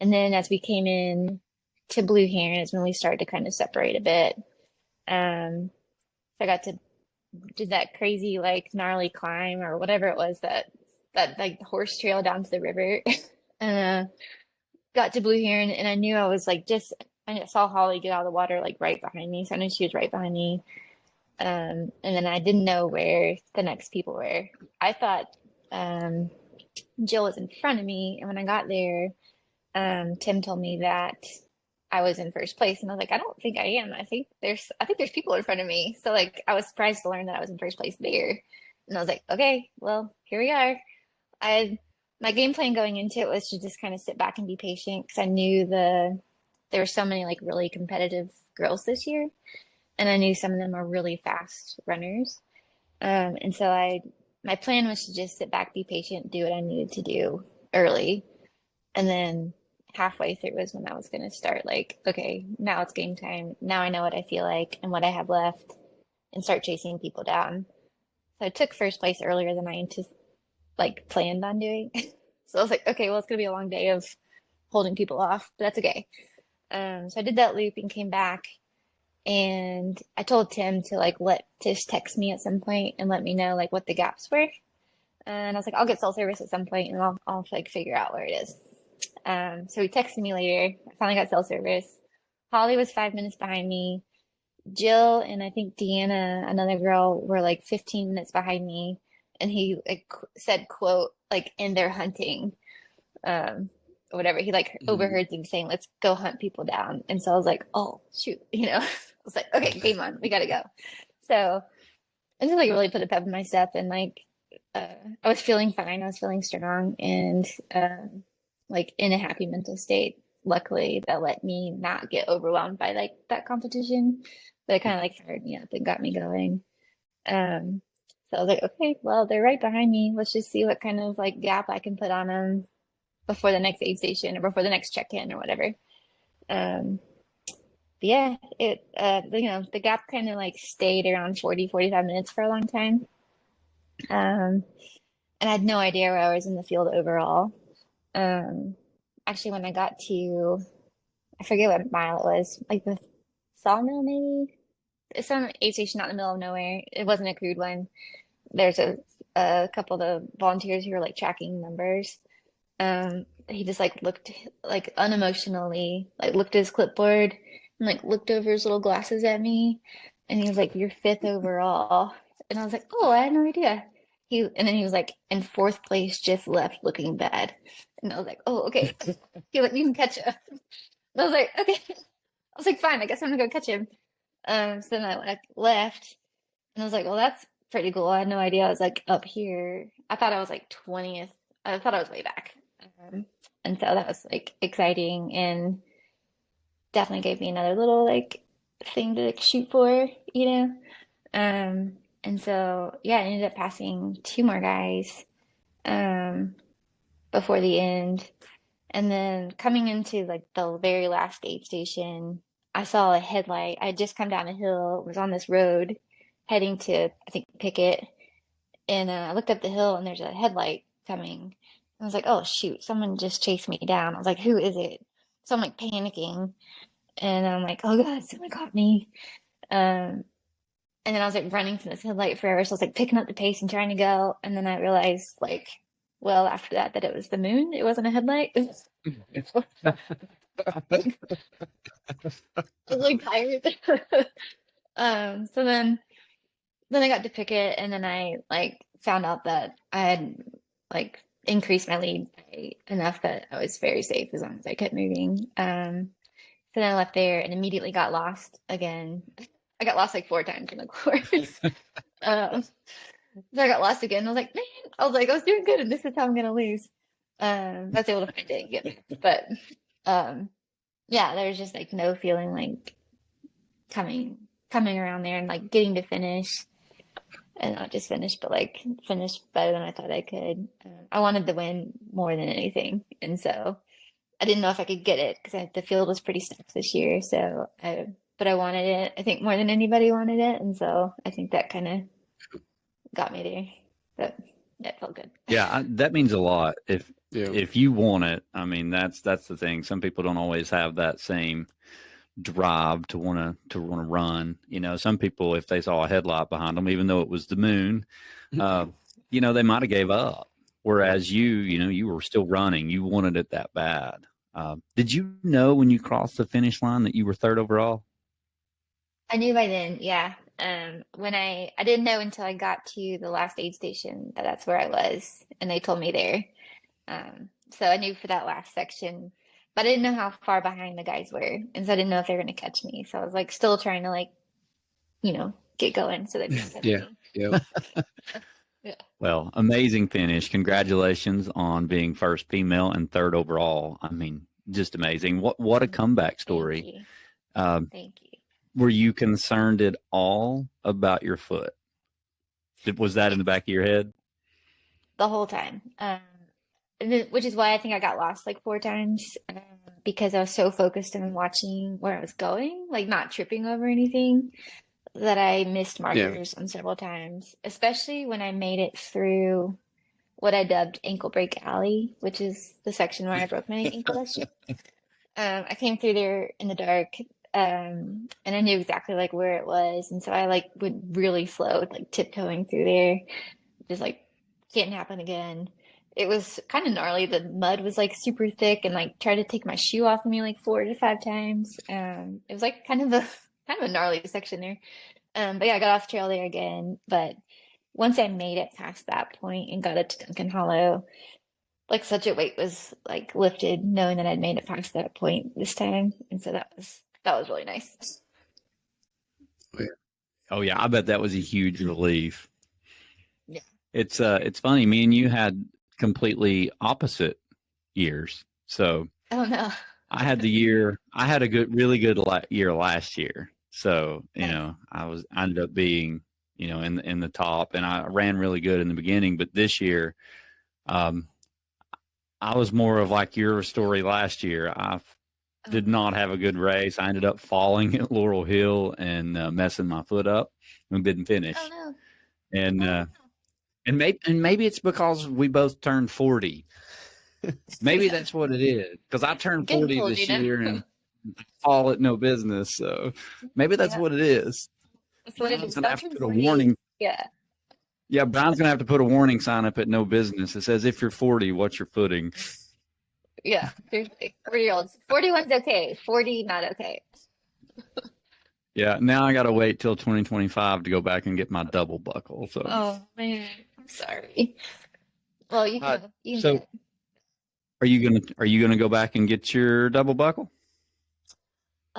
and then as we came in to Blue Heron is when we started to kind of separate a bit. So I got to did that crazy like gnarly climb or whatever it was that like horse trail down to the river. And got to Blue Heron and I knew I was like I saw Holly get out of the water like right behind me. So I knew she was right behind me. And then I didn't know where the next people were. I thought Jill was in front of me, and when I got there, Tim told me that I was in first place, and I was like, I don't think I am. I think there's people in front of me. So like I was surprised to learn that I was in first place there. And I was like, okay, well, here we are. I My game plan going into it was to just kind of sit back and be patient because I knew there were so many like really competitive girls this year, and I knew some of them are really fast runners. And so my plan was to just sit back, be patient, do what I needed to do early, and then halfway through was when I was going to start like, okay, now it's game time. Now I know what I feel like and what I have left, and start chasing people down. So I took first place earlier than I like planned on doing. So I was like, okay, well, it's gonna be a long day of holding people off, but that's okay. So I did that loop and came back, and I told Tim to like just text me at some point and let me know like what the gaps were. And I was like, I'll get cell service at some point and I'll like figure out where it is. So he texted me later. I finally got cell service. Holly was 5 minutes behind me. Jill and I think Deanna, another girl, were like 15 minutes behind me. And he like said, quote, like in their hunting, or whatever. He like overheard them saying, let's go hunt people down. And so I was like, oh, shoot, I was like, okay, game on, we got to go. So I just like really put a pep in my step, and like, I was feeling fine. I was feeling strong and like in a happy mental state. Luckily, that let me not get overwhelmed by like that competition, but it kind of like fired me up and got me going. So I was like, okay, well, they're right behind me. Let's just see what kind of like gap I can put on them before the next aid station or before the next check-in or whatever. But yeah, the gap kind of like stayed around 45 minutes for a long time. And I had no idea where I was in the field overall. Actually, when I got to, I forget what mile it was, like the sawmill maybe? It's some aid station out in the middle of nowhere. It wasn't a crude one. There's a couple of the volunteers who were like tracking numbers. He just like looked like unemotionally, like looked at his clipboard and like looked over his little glasses at me, and he was like, "You're fifth overall," and I was like, "Oh, I had no idea." And then he was like, "In fourth place, just left, looking bad," and I was like, "Oh, okay." He was like, "You can catch him." And I was like, "Okay." I was like, "Fine, I guess I'm gonna go catch him." So then I like left, and I was like, "Well, that's pretty cool." I had no idea I was like up here. I thought I was like 20th. I thought I was way back. And so that was like exciting and definitely gave me another little like thing to like shoot for, you know? And so yeah, I ended up passing two more guys before the end. And then coming into like the very last aid station, I saw a headlight. I had just come down a hill, was on this road heading to, I think, Pickett. And I looked up the hill and there's a headlight coming. I was like, oh, shoot, someone just chased me down. I was like, who is it? So I'm like panicking. And I'm like, oh, God, someone caught me. And then I was like running from this headlight forever. So I was like picking up the pace and trying to go. And then I realized like well after that it was the moon. It wasn't a headlight. I was like tired. So then I got to pick it, and then I like found out that I had like increased my lead by enough that I was very safe as long as I kept moving. So then I left there and immediately got lost again. I got lost like 4 times in the course. Um, so I got lost again. I was like, man, I was doing good, and this is how I'm gonna lose. I was able to find it and get back. But yeah, there was just like no feeling like coming around there and like getting to finish, and not just finish, but like finish better than I thought I could. I wanted to win more than anything, and so I didn't know if I could get it because the field was pretty stacked this year. But I wanted it. I think more than anybody wanted it, and so I think that kind of got me there. But yeah, it felt good. Yeah, that means a lot. Yeah. If you want it, I mean, that's the thing. Some people don't always have that same drive to want to run. You know, some people, if they saw a headlight behind them, even though it was the moon, you know, they might have gave up. Whereas you were still running. You wanted it that bad. Did you know when you crossed the finish line that you were third overall? I knew by then, yeah. When I didn't know until I got to the last aid station that that's where I was, and they told me there. So I knew for that last section, but I didn't know how far behind the guys were, and so I didn't know if they were going to catch me. So I was like still trying to like, get going so they didn't catch Yeah. me. Yeah. Yeah. Well, amazing finish. Congratulations on being first female and third overall. I mean, just amazing. What a comeback story. Thank you. Were you concerned at all about your foot? Was that in the back of your head? The whole time. Which is why I think I got lost like 4 times, because I was so focused on watching where I was going, like not tripping over anything, that I missed markers on several times, especially when I made it through what I dubbed ankle break alley, which is the section where I broke my ankle last year. I came through there in the dark, and I knew exactly like where it was, and so I like went really slow, like tiptoeing through there, just like can't happen again. It was kind of gnarly. The mud was like super thick, and like tried to take my shoe off of me like 4 to 5 times. It was like kind of a gnarly section there. But yeah, I got off trail there again. But once I made it past that point and got it to Duncan Hollow, like such a weight was like lifted, knowing that I'd made it past that point this time, and so that was really nice. Oh yeah, I bet that was a huge relief. Yeah. It's funny. Me and you had completely opposite years. So Oh no. I had a really good year last year. So, I ended up being, in the top, and I ran really good in the beginning, but this year, I was more of like your story last year. I did not have a good race. I ended up falling at Laurel Hill and messing my foot up and didn't finish. Oh no. And maybe it's because we both turned 40. Maybe that's what it is. Because I turned 40 this year and fall at no business. So maybe that's what it is. That's what it Brian's is. gonna have to Don't put a turn 40. warning. Yeah. Yeah, Brian's gonna have to put a warning sign up at no business. It says, "If you're 40, what's your footing?" Yeah. Seriously. 40-year-olds. 41's okay. 40 not okay. Yeah. Now I gotta wait till 2025 to go back and get my double buckle. So. Oh man, I'm sorry. Well, you can. So, are you gonna go back and get your double buckle?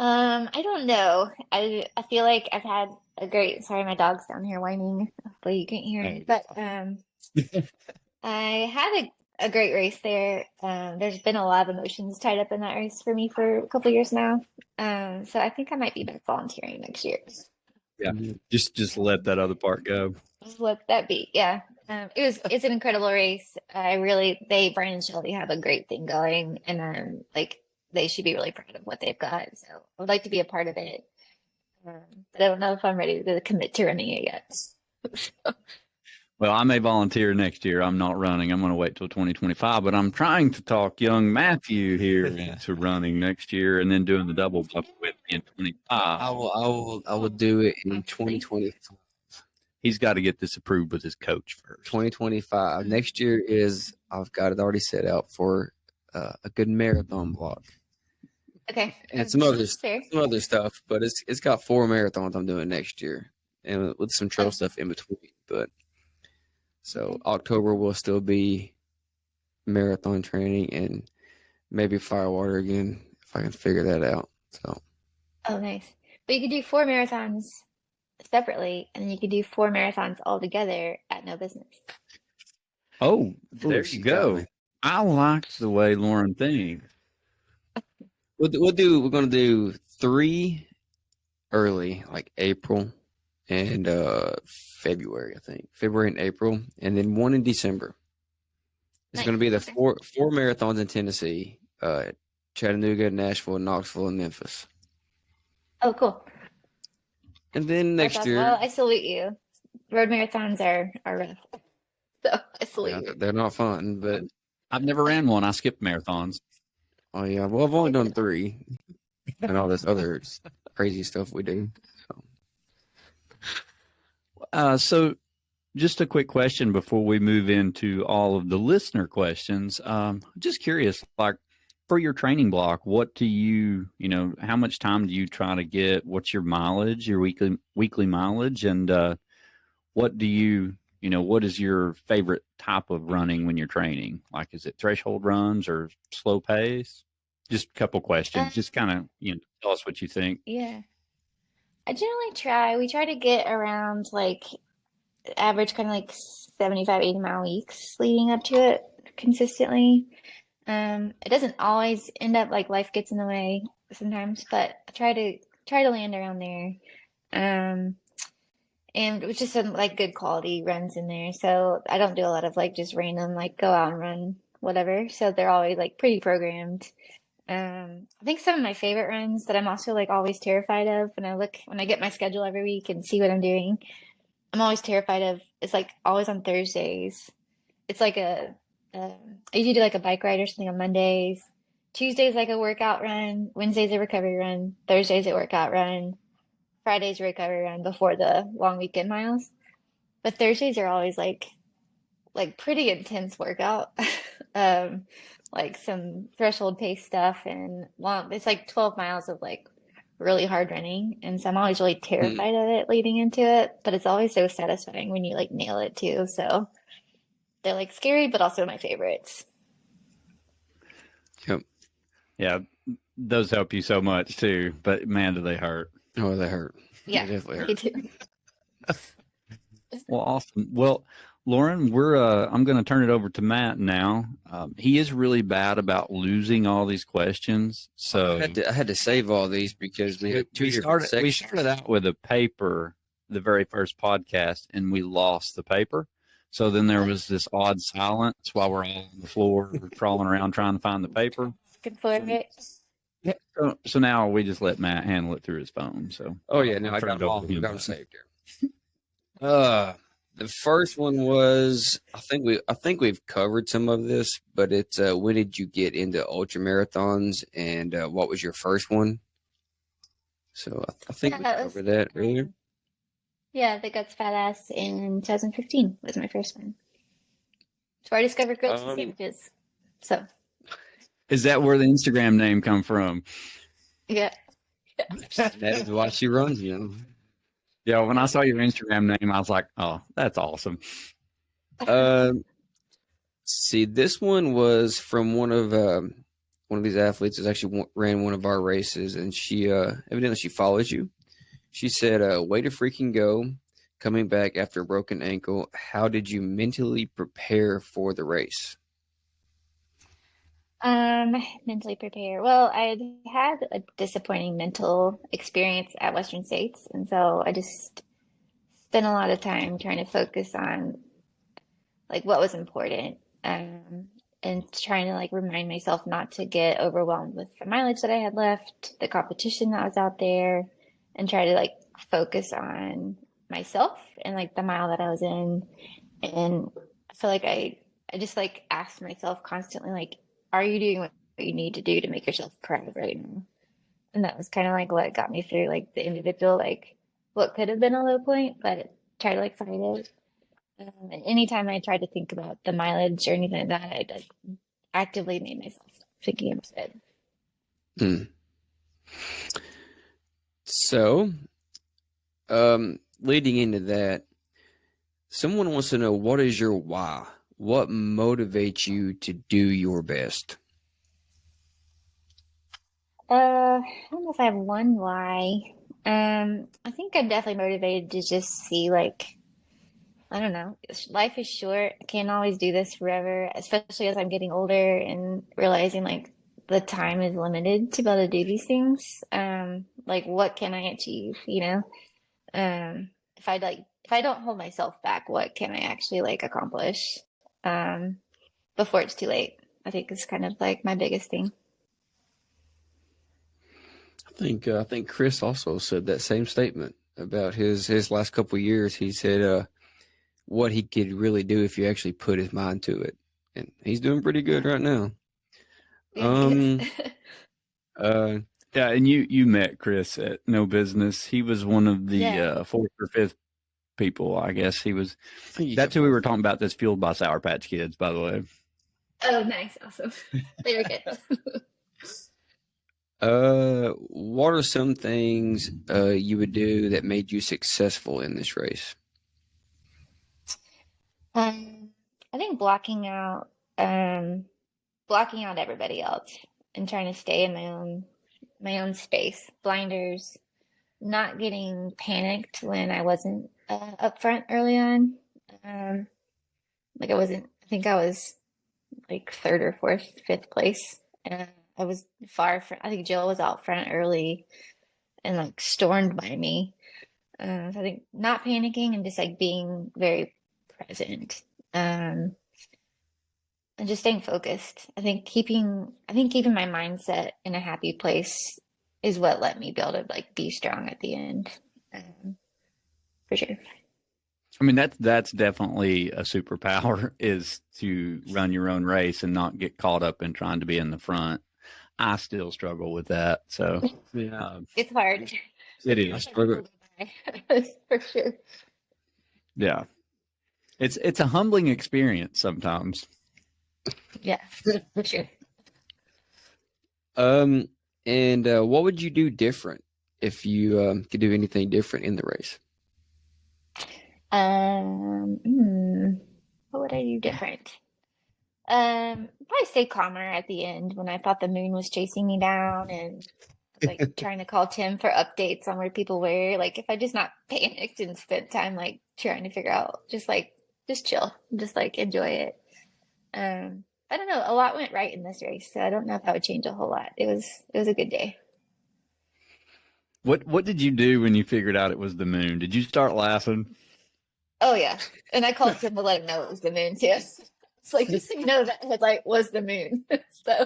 I don't know. I feel like I've had a great. Sorry, my dog's down here whining. Hopefully you can't hear it. But I had a great race there. There's been a lot of emotions tied up in that race for me for a couple years now. So I think I might be back volunteering next year. Yeah, just let that other part go. Just let that be. Yeah. It's an incredible race. Brian and Shelby have a great thing going, and they should be really proud of what they've got. So I would like to be a part of it. But I don't know if I'm ready to commit to running it yet. Well, I may volunteer next year. I'm not running. I'm going to wait till 2025, but I'm trying to talk young Matthew here into running next year and then doing the double buckle with me in 25. I will do it in 2025. he's got to get this approved with his coach first. 2025. Next year is, I've got it already set out for a good marathon block. Okay. And some other Fair. stuff, but it's got 4 marathons I'm doing next year, and with some trail stuff in between. But so October will still be marathon training and maybe firewater again if I can figure that out. So. Oh, nice. But you could do 4 marathons separately, and then you could do 4 marathons all together at no business. Oh, there you go. I like the way Lauren thinks. We're gonna do 3 early, like April and February, I think. February and April, and then 1 in December. It's gonna be the four marathons in Tennessee, Chattanooga, Nashville, Knoxville, and Memphis. Oh, cool. And then next year, well, I salute you. Road marathons are rough, so I salute you. They're not fun, but I've never ran one. I skipped marathons. Oh yeah, well I've only done 3, and all this other crazy stuff we do. So just a quick question before we move into all of the listener questions. Just curious, like for your training block, what do you how much time do you try to get? What's your mileage, your weekly mileage, and what do you what is your favorite type of running when you're training? Like, is it threshold runs or slow pace? Just a couple questions. Just kind of tell us what you think. Yeah, I generally we try to get around like average kind of like 75, 80-mile weeks leading up to it consistently. It doesn't always end up like life gets in the way sometimes, but I try to land around there. And it was just some like good quality runs in there. So I don't do a lot of like just random like go out and run whatever. So they're always like pretty programmed. I think some of my favorite runs that I'm also like always terrified of when I get my schedule every week and see what I'm doing, I'm always terrified of, it's like always on Thursdays. It's like I usually do like a bike ride or something on Mondays. Tuesdays like a workout run. Wednesdays a recovery run. Thursdays a workout run. Fridays a recovery run before the long weekend miles. But Thursdays are always like pretty intense workout. Like some threshold pace stuff and long. It's like 12 miles of like really hard running, and so I'm always really terrified of it leading into it. But it's always so satisfying when you like nail it too. So they're like scary, but also my favorites. Yep. Yeah, those help you so much too. But man, do they hurt? Oh, they hurt. Yeah, they definitely hurt. They do. Well, awesome. Well, Lauren, I'm going to turn it over to Matt now. He is really bad about losing all these questions, so I had to save all these because we started out with a paper, the very first podcast, and we lost the paper. So then there was this odd silence while we're all on the floor crawling around trying to find the paper. Good for it. Yeah. So now we just let Matt handle it through his phone. So now I got them saved here. The first one was I think we've covered some of this, but it's when did you get into ultra marathons and what was your first one? So I think we covered that earlier. Yeah, the Guts Badass in 2015 was my first one. It's where I discovered grilled cheese sandwiches. So. Is that where the Instagram name come from? Yeah. That is why she runs, Yeah, when I saw your Instagram name, I was like, "Oh, that's awesome." See, this one was from one of these athletes that actually ran one of our races, and she evidently she follows you. She said, "Way to freaking go! Coming back after a broken ankle. How did you mentally prepare for the race?" Mentally prepare. Well, I'd had a disappointing mental experience at Western States, and so I just spent a lot of time trying to focus on like what was important, and trying to like remind myself not to get overwhelmed with the mileage that I had left, the competition that was out there, and try to like focus on myself and like the mile that I was in. And I feel like I just like asked myself constantly, like, are you doing what you need to do to make yourself proud right now? And that was kind of like what got me through like the individual, like what could have been a low point, but try to like fight it. And anytime I tried to think about the mileage or anything like that, I like actively made myself stop thinking about it. Hmm. So, leading into that, someone wants to know, what is your why? What motivates you to do your best? I don't know if I have one why. I think I'm definitely motivated to just see like, I don't know, life is short. I can't always do this forever, especially as I'm getting older and realizing like the time is limited to be able to do these things. Like what can I achieve, you know? If I don't hold myself back, what can I actually like accomplish before it's too late? I think is kind of like my biggest thing. I think Chris also said that same statement about his last couple of years. He said what he could really do if you actually put his mind to it, and he's doing pretty good right now. Yeah, Yeah, and you met Chris at No Business. He was one of the yeah. fourth or fifth people, I guess. He was. I think That's who we were talking about. That's fueled by Sour Patch Kids, by the way. Oh, nice, awesome. They were good. What are some things you would do that made you successful in this race? I think blocking out everybody else and trying to stay in my own space, blinders, not getting panicked when I wasn't up front early on. Um, like I think I was like third or fourth, fifth place. And I was far from, I think Jill was out front early and like stormed by me. So I think not panicking and just like being very present. Um, and just staying focused. I think keeping my mindset in a happy place is what let me be able to like be strong at the end. For sure. I mean, that's definitely a superpower is to run your own race and not get caught up in trying to be in the front. I still struggle with that. So Yeah, It's hard. it I is. struggle. For sure. Yeah. It's a humbling experience sometimes. Yeah, for sure. And what would you do different if you could do anything different in the race? What would I do different? Probably stay calmer at the end when I thought the moon was chasing me down and like trying to call Tim for updates on where people were. Like if I just not panicked and spent time like trying to figure out just chill, just like enjoy it. I don't know. A lot went right in this race, so I don't know if that would change a whole lot. It was a good day. What did you do when you figured out it was the moon? Did you start laughing? Oh yeah, and I called Tim to let him know it was the moon too. It's like just so you know that headlight was the moon. So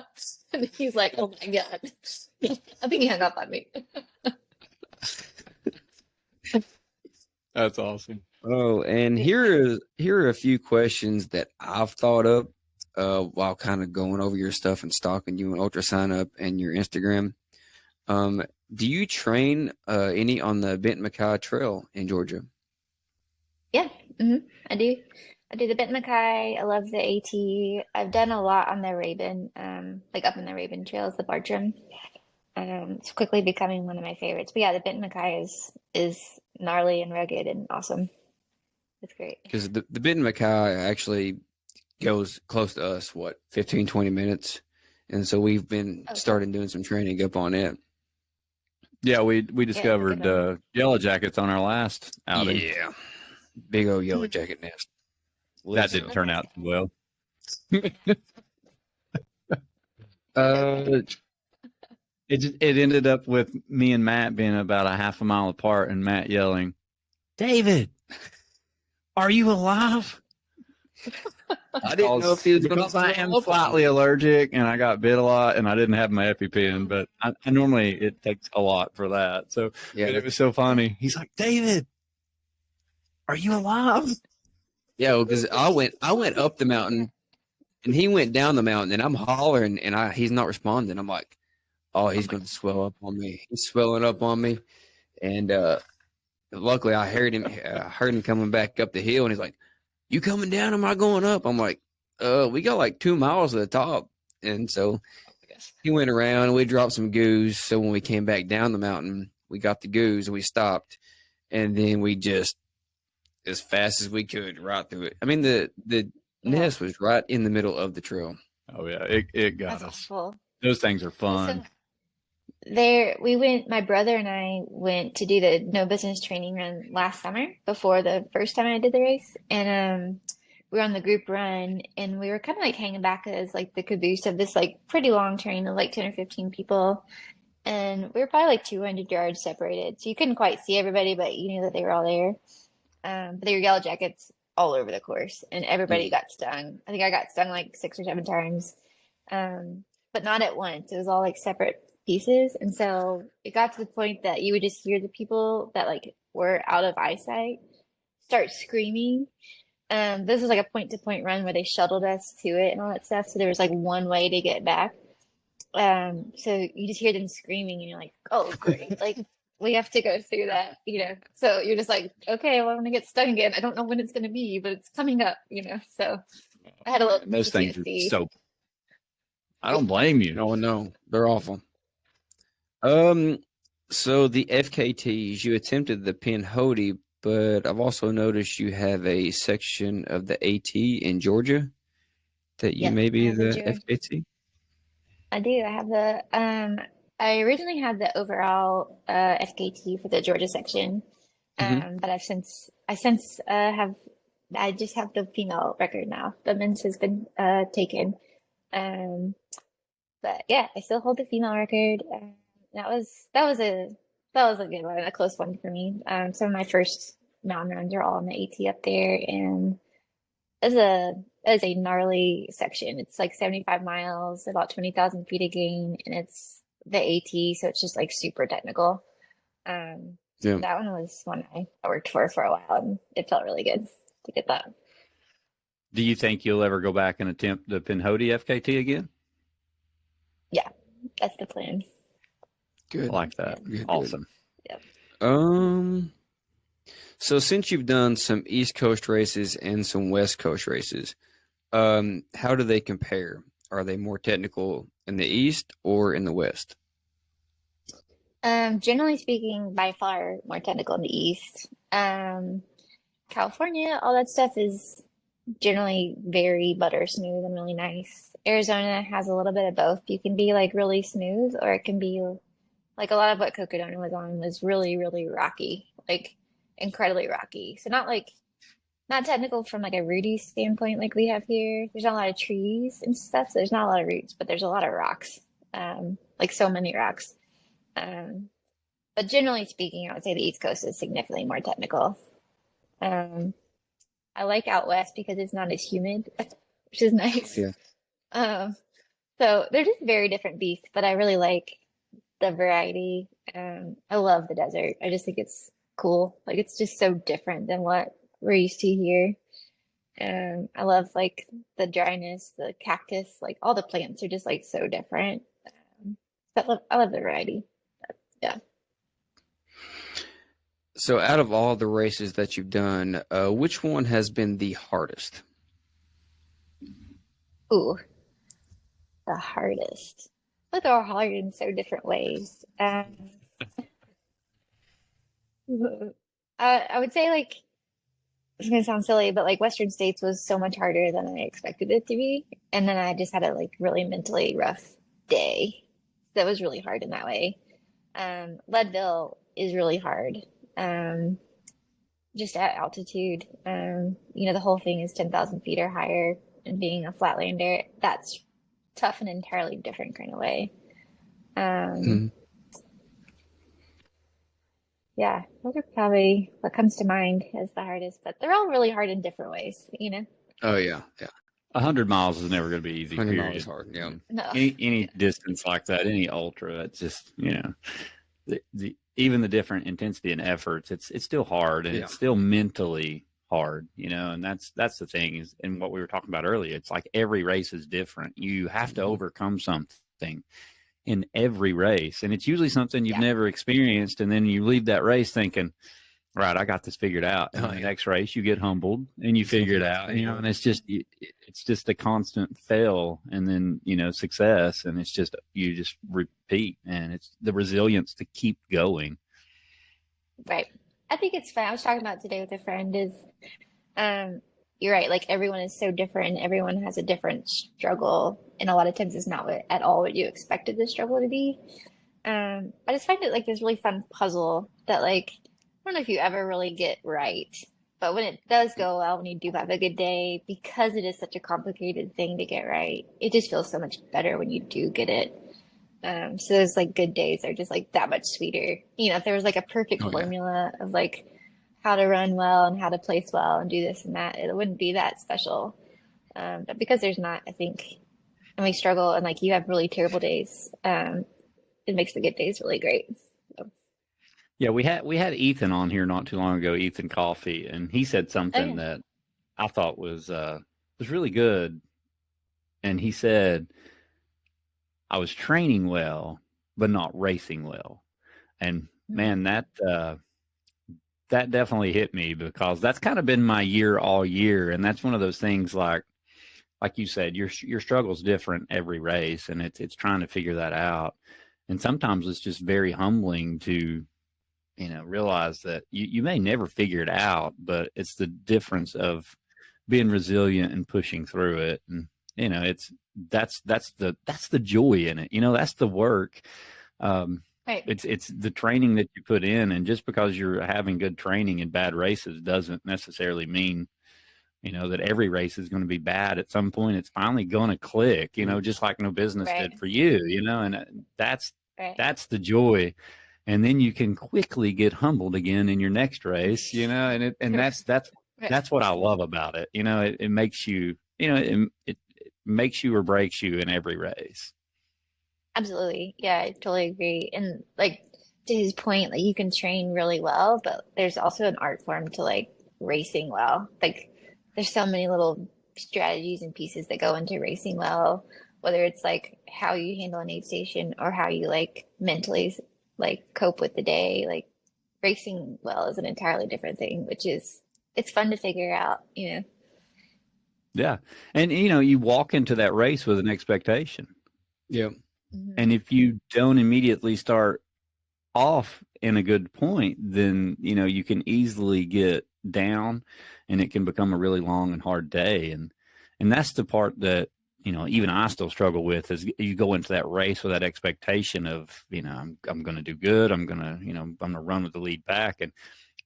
and he's like, "Oh my god!" I think he hung up on me. That's awesome. Oh, and here are a few questions that I've thought up while kind of going over your stuff and stalking you on Ultra Sign Up and your Instagram. Do you train any on the Benton McKay Trail in Georgia? Yeah, I do. I do the Benton McKay. I love the AT. I've done a lot on the Raven, like up in the Raven trails, the Bartram. It's quickly becoming one of my favorites. But yeah, the Benton McKay is gnarly and rugged and awesome. It's great. Because the Benton McKay actually goes close to us, 15, 20 minutes. And so we've been starting doing some training up on it. Yeah, we discovered yellow jackets on our last outing. Yeah. Big old yellow jacket nest. That didn't turn out too well. It ended up with me and Matt being about a half a mile apart and Matt yelling, "David, are you alive?" I didn't know if he was because I am slightly allergic and I got bit a lot and I didn't have my EpiPen, but I normally it takes a lot for that. So yeah, it was so funny. He's like, "David, are you alive?" Yeah, because I went up the mountain and he went down the mountain and I'm hollering and he's not responding. I'm like, oh, he's going to swell up on me. He's swelling up on me. And luckily I heard him coming back up the hill, and he's like, "You coming down? Am I going up?" I'm like, we got like 2 miles to the top." And so he went around and we dropped some goose. So when we came back down the mountain, we got the goose and we stopped, and then we just, as fast as we could, right through it. I mean, the nest was right in the middle of the trail. Oh yeah, it got That's us. awful. Those things are fun. My brother and I went to do the no business training run last summer before the first time I did the race. And we were on the group run and we were kind of like hanging back as like the caboose of this like pretty long train of like 10 or 15 people. And we were probably like 200 yards separated. So you couldn't quite see everybody, but you knew that they were all there. But they were yellow jackets all over the course and everybody got stung. I think I got stung like 6 or 7 times. But not at once. It was all like separate pieces. And so it got to the point that you would just hear the people that like were out of eyesight start screaming. This was like a point to point run where they shuttled us to it and all that stuff. So there was like one way to get back. So you just hear them screaming and you're like, oh, great. Like we have to go through that, So you're just like, okay, well, I'm going to get stung again. I don't know when it's going to be, but it's coming up, So I had a little Those things are PTSD. so. I don't blame you. No, they're awful. So the FKTs, you attempted the Pinhoti, but I've also noticed you have a section of the AT in Georgia that you may be the FKT. I do. I have I originally had the overall FKT for the Georgia section, but I just have the female record now. The men's has been taken. But yeah, I still hold the female record. That was a good one, a close one for me. Some of my first mountain runs are all on the AT up there, and it is a gnarly section. It's like 75 miles, about 20,000 feet of gain, and it's the AT, so it's just like super technical. That one was one I worked for a while, and it felt really good to get that. Do you think you'll ever go back and attempt the Pinhoti FKT again? Yeah, that's the plan. Good. I like that. Good. Awesome. Yep. So since you've done some East Coast races and some West Coast races, how do they compare? Are they more technical in the East or in the West? Generally speaking, by far more technical in the East. California, all that stuff is generally very butter smooth and really nice. Arizona has a little bit of both. You can be like really smooth, or it can be like a lot of what Cocodona was on was really, really rocky, like incredibly rocky. So not technical from like a rooty standpoint like we have here. There's not a lot of trees and stuff, so there's not a lot of roots, but there's a lot of rocks, like so many rocks. But generally speaking, I would say the East Coast is significantly more technical. I like out west because it's not as humid, which is nice. Yeah. So they're just very different beasts, but I really like the variety. I love the desert. I just think it's cool. Like it's just so different than what we're used to here. I love like the dryness, the cactus, like all the plants are just like so different. I love the variety. Yeah. So out of all the races that you've done, which one has been the hardest? Ooh, the hardest. Both are hard in so different ways. I would say like, it's gonna sound silly, but like Western States was so much harder than I expected it to be. And then I just had a like really mentally rough day. That was really hard in that way. Leadville is really hard. Just at altitude. The whole thing is 10,000 feet or higher, and being a flatlander, that's tough in an entirely different kind of way. Yeah, those are probably what comes to mind as the hardest, but they're all really hard in different ways, Oh yeah. 100 miles is never going to be easy. 100 period. miles is hard. Yeah. No. Any distance like that, any ultra, it's just even the different intensity and efforts, it's still hard, and it's still mentally hard, and that's the thing is, and what we were talking about earlier, it's like every race is different. You have to overcome something in every race, and it's usually something you've never experienced, and then you leave that race thinking, right, I got this figured out. And Oh, the yeah. next race, you get humbled and you figure it out, you know, and it's just a constant fail and then, you know, success. And it's just, you just repeat, and it's the resilience to keep going. Right. I think it's fun. I was talking about today with a friend is um you're right, like everyone is so different. Everyone has a different struggle, and a lot of times it's not at all what you expected the struggle to be. I just find it like this really fun puzzle that like I don't know if you ever really get right, but when it does go well, when you do have a good day, because it is such a complicated thing to get right, it just feels so much better when you do get it. So those like good days are just like that much sweeter. You know, if there was like a perfect Oh, yeah. formula of like how to run well and how to place well and do this and that, it wouldn't be that special. But because there's not, I think, and we struggle and like you have really terrible days, it makes the good days really great. So, Yeah, we had Ethan on here not too long ago, Ethan Coffee, and he said oh something yeah. that I thought was really good. And he said, I was training well, but not racing well. And Mhm. man, that definitely hit me, because that's kind of been my year all year. And that's one of those things, like you said, your struggle's different every race, and it's trying to figure that out. And sometimes it's just very humbling to, you know, realize that you may never figure it out, but it's the difference of being resilient and pushing through it. And, you know, that's the joy in it. You know, that's the work. Um, Right. it's the training that you put in, and just because you're having good training in bad races doesn't necessarily mean, you know, that every race is going to be bad. At some point, it's finally going to click, you know, just like no business did Right. for you, you know, and that's, Right. that's the joy. And then you can quickly get humbled again in your next race, you know, and Right. that's what I love about it. You know, it makes you, you know, it makes you or breaks you in every race. Absolutely. Yeah, I totally agree. And like to his point, like you can train really well, but there's also an art form to like racing well. Like there's so many little strategies and pieces that go into racing well, whether it's like how you handle an aid station or how you like mentally like cope with the day. Like racing well is an entirely different thing, which is it's fun to figure out, you know. Yeah. And, you know, you walk into that race with an expectation. Yeah. Mhm. And if you don't immediately start off in a good point, then, you know, you can easily get down, and it can become a really long and hard day. And that's the part that, you know, even I still struggle with, is you go into that race with that expectation of, you know, I'm going to do good. I'm going to, you know, I'm going to run with the lead pack. And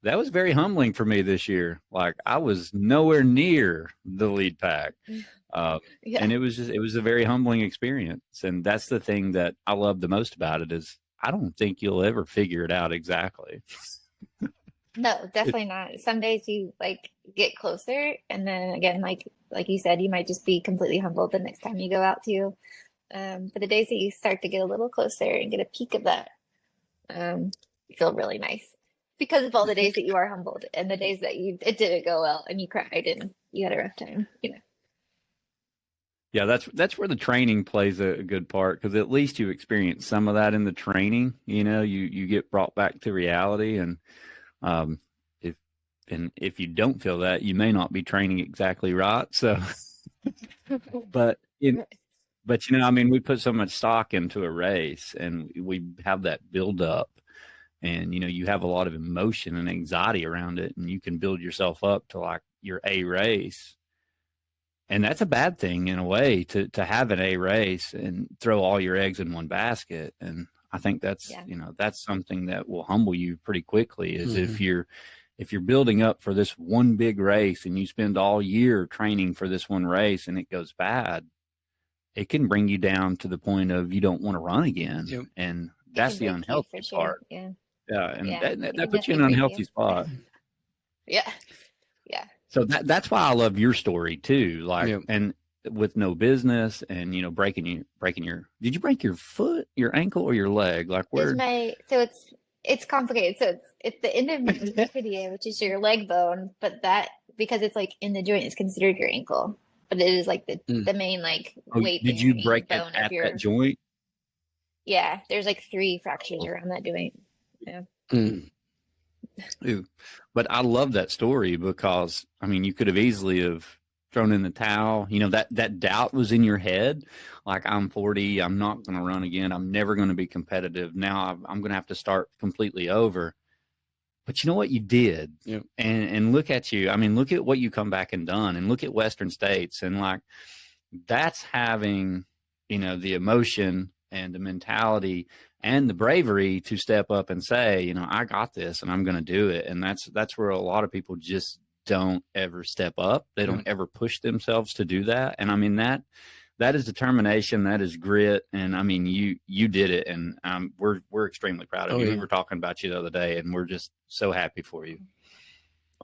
that was very humbling for me this year. Like, I was nowhere near the lead pack. Yeah. And it was a very humbling experience. And that's the thing that I love the most about it, is I don't think you'll ever figure it out exactly. No, It, definitely not. Some days you like get closer, and then again, like you said, you might just be completely humbled the next time you go out too. But the days that you start to get a little closer and get a peek of that, feel really nice because of all the days that you are humbled and the days that you it didn't go well and you cried and you had a rough time, you know. yeah, that's where the training plays a good part, because at least you experience some of that in the training. You know, you get brought back to reality. And um, if if you don't feel that, you may not be training exactly right. So, but in but you know, I mean, we put so much stock into a race, and we have that build up, and you know, you have a lot of emotion and anxiety around it, and you can build yourself up to like your A race. And that's a bad thing in a way, to have an A race and throw all your eggs in one basket. And I think that's, Yeah. you know, that's something that will humble you pretty quickly, is Mhm. if you're building up for this one big race, and you spend all year training for this one race, and it goes bad, it can bring you down to the point of you don't want to run again. Yep. And It that's can the break you for unhealthy sure. part. Yeah. Yeah. And Yeah. It that can puts you in definitely an break unhealthy you. spot. Yeah. Yeah. So that's why I love your story too. Like, Yep. and with no business, and, you know, did you break your foot, your ankle, or your leg? Like, Is where? my so it's complicated. So it's the end of my tibia, which is your leg bone, but that because it's like in the joint is considered your ankle. But it is like Mm. the main like Oh, weight did you bearing break it bone of at that your joint? yeah, there's like three fractures around that joint. Yeah. Mm. Ooh. But I love that story because, I mean, you could have easily have thrown in the towel. You know, that doubt was in your head. Like, I'm 40, I'm not going to run again. I'm never going to be competitive. Now I'm going to have to start completely over. But you know what? You did. Yep. And look at you. I mean, look at what you come back and done, and look at Western States. And like, that's having, you know, the emotion and the mentality and the bravery to step up and say, you know, I got this and I'm going to do it. And that's where a lot of people just don't ever step up. They don't ever push themselves to do that. And I mean, that is determination, that is grit. And I mean, you did it. And we're extremely proud of you. Yeah. We were talking about you the other day, and we're just so happy for you.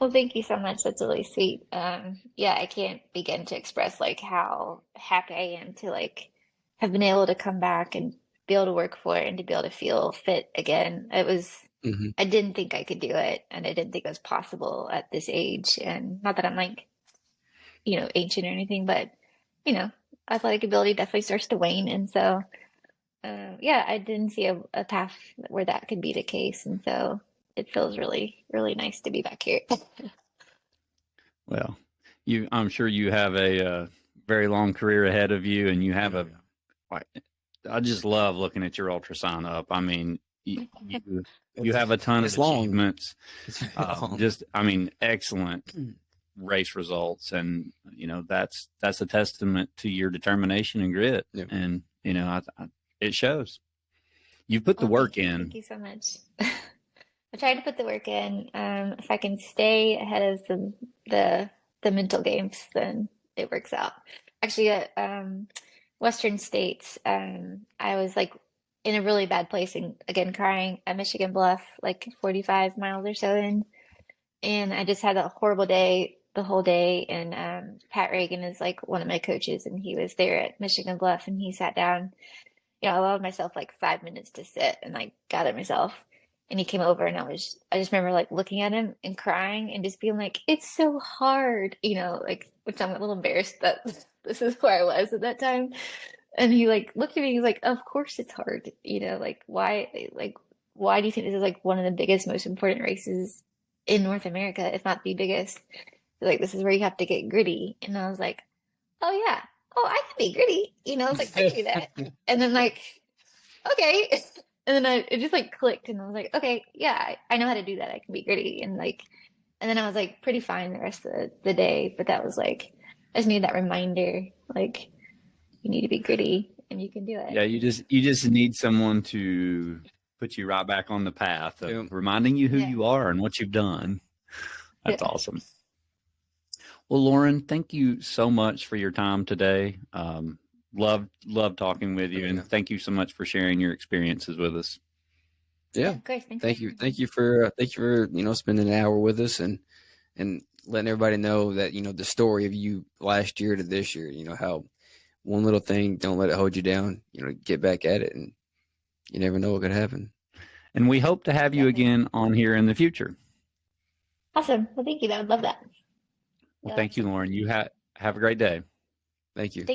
Well, thank you so much. That's really sweet. Yeah, I can't begin to express like how happy I am to like have been able to come back and be able to work for it and to be able to feel fit again. It was, I didn't think I could do it, and I didn't think it was possible at this age. And not that I'm like, you know, ancient or anything, but you know, athletic ability definitely starts to wane. And so, yeah, I didn't see a path where that could be the case. And so it feels really, really nice to be back here. Well, I'm sure you have a very long career ahead of you, and you have I just love looking at your ultrasound up. I mean, you have a ton of achievements. Just, I mean, excellent race results, and you know, that's a testament to your determination and grit. Yep. And you know, it shows. You put the work in. Thank you so much. I tried to put the work in. If I can stay ahead of the mental games, then it works out. Actually, at Western States, I was like in a really bad place and again crying at Michigan Bluff, like 45 miles or so in, and I just had a horrible day the whole day. And Pat Reagan is like one of my coaches, and he was there at Michigan Bluff, and he sat down. You know, I allowed myself like 5 minutes to sit and like gathered myself. And he came over, and I just remember like looking at him and crying and just being like, it's so hard, you know, like, which I'm a little embarrassed that this is where I was at that time. And he like looked at me, he's like, of course it's hard, you know, like why do you think this is like one of the biggest, most important races in North America, if not the biggest? Like, this is where you have to get gritty. And I was like, oh yeah, oh, I can be gritty, you know, I was like, I can do that. And then like, okay. And then it just like clicked, and I was like, okay, yeah, I know how to do that. I can be gritty. And like, and then I was like pretty fine the rest of the day. But that was like, I just needed that reminder, like, you need to be gritty and you can do it. Yeah, you just need someone to put you right back on the path of reminding you who you are and what you've done. That's awesome. Well, Lauren, thank you so much for your time today. Love talking with you, and thank you so much for sharing your experiences with us. Yeah, of course. Thank you for you know, spending an hour with us and letting everybody know that, you know, the story of you last year to this year. You know, how one little thing, don't let it hold you down. You know, get back at it, and you never know what could happen. And we hope to have you again on here in the future. Awesome. Well, thank you. I would love that. Well, thank you, Lauren. You have a great day. Thank you.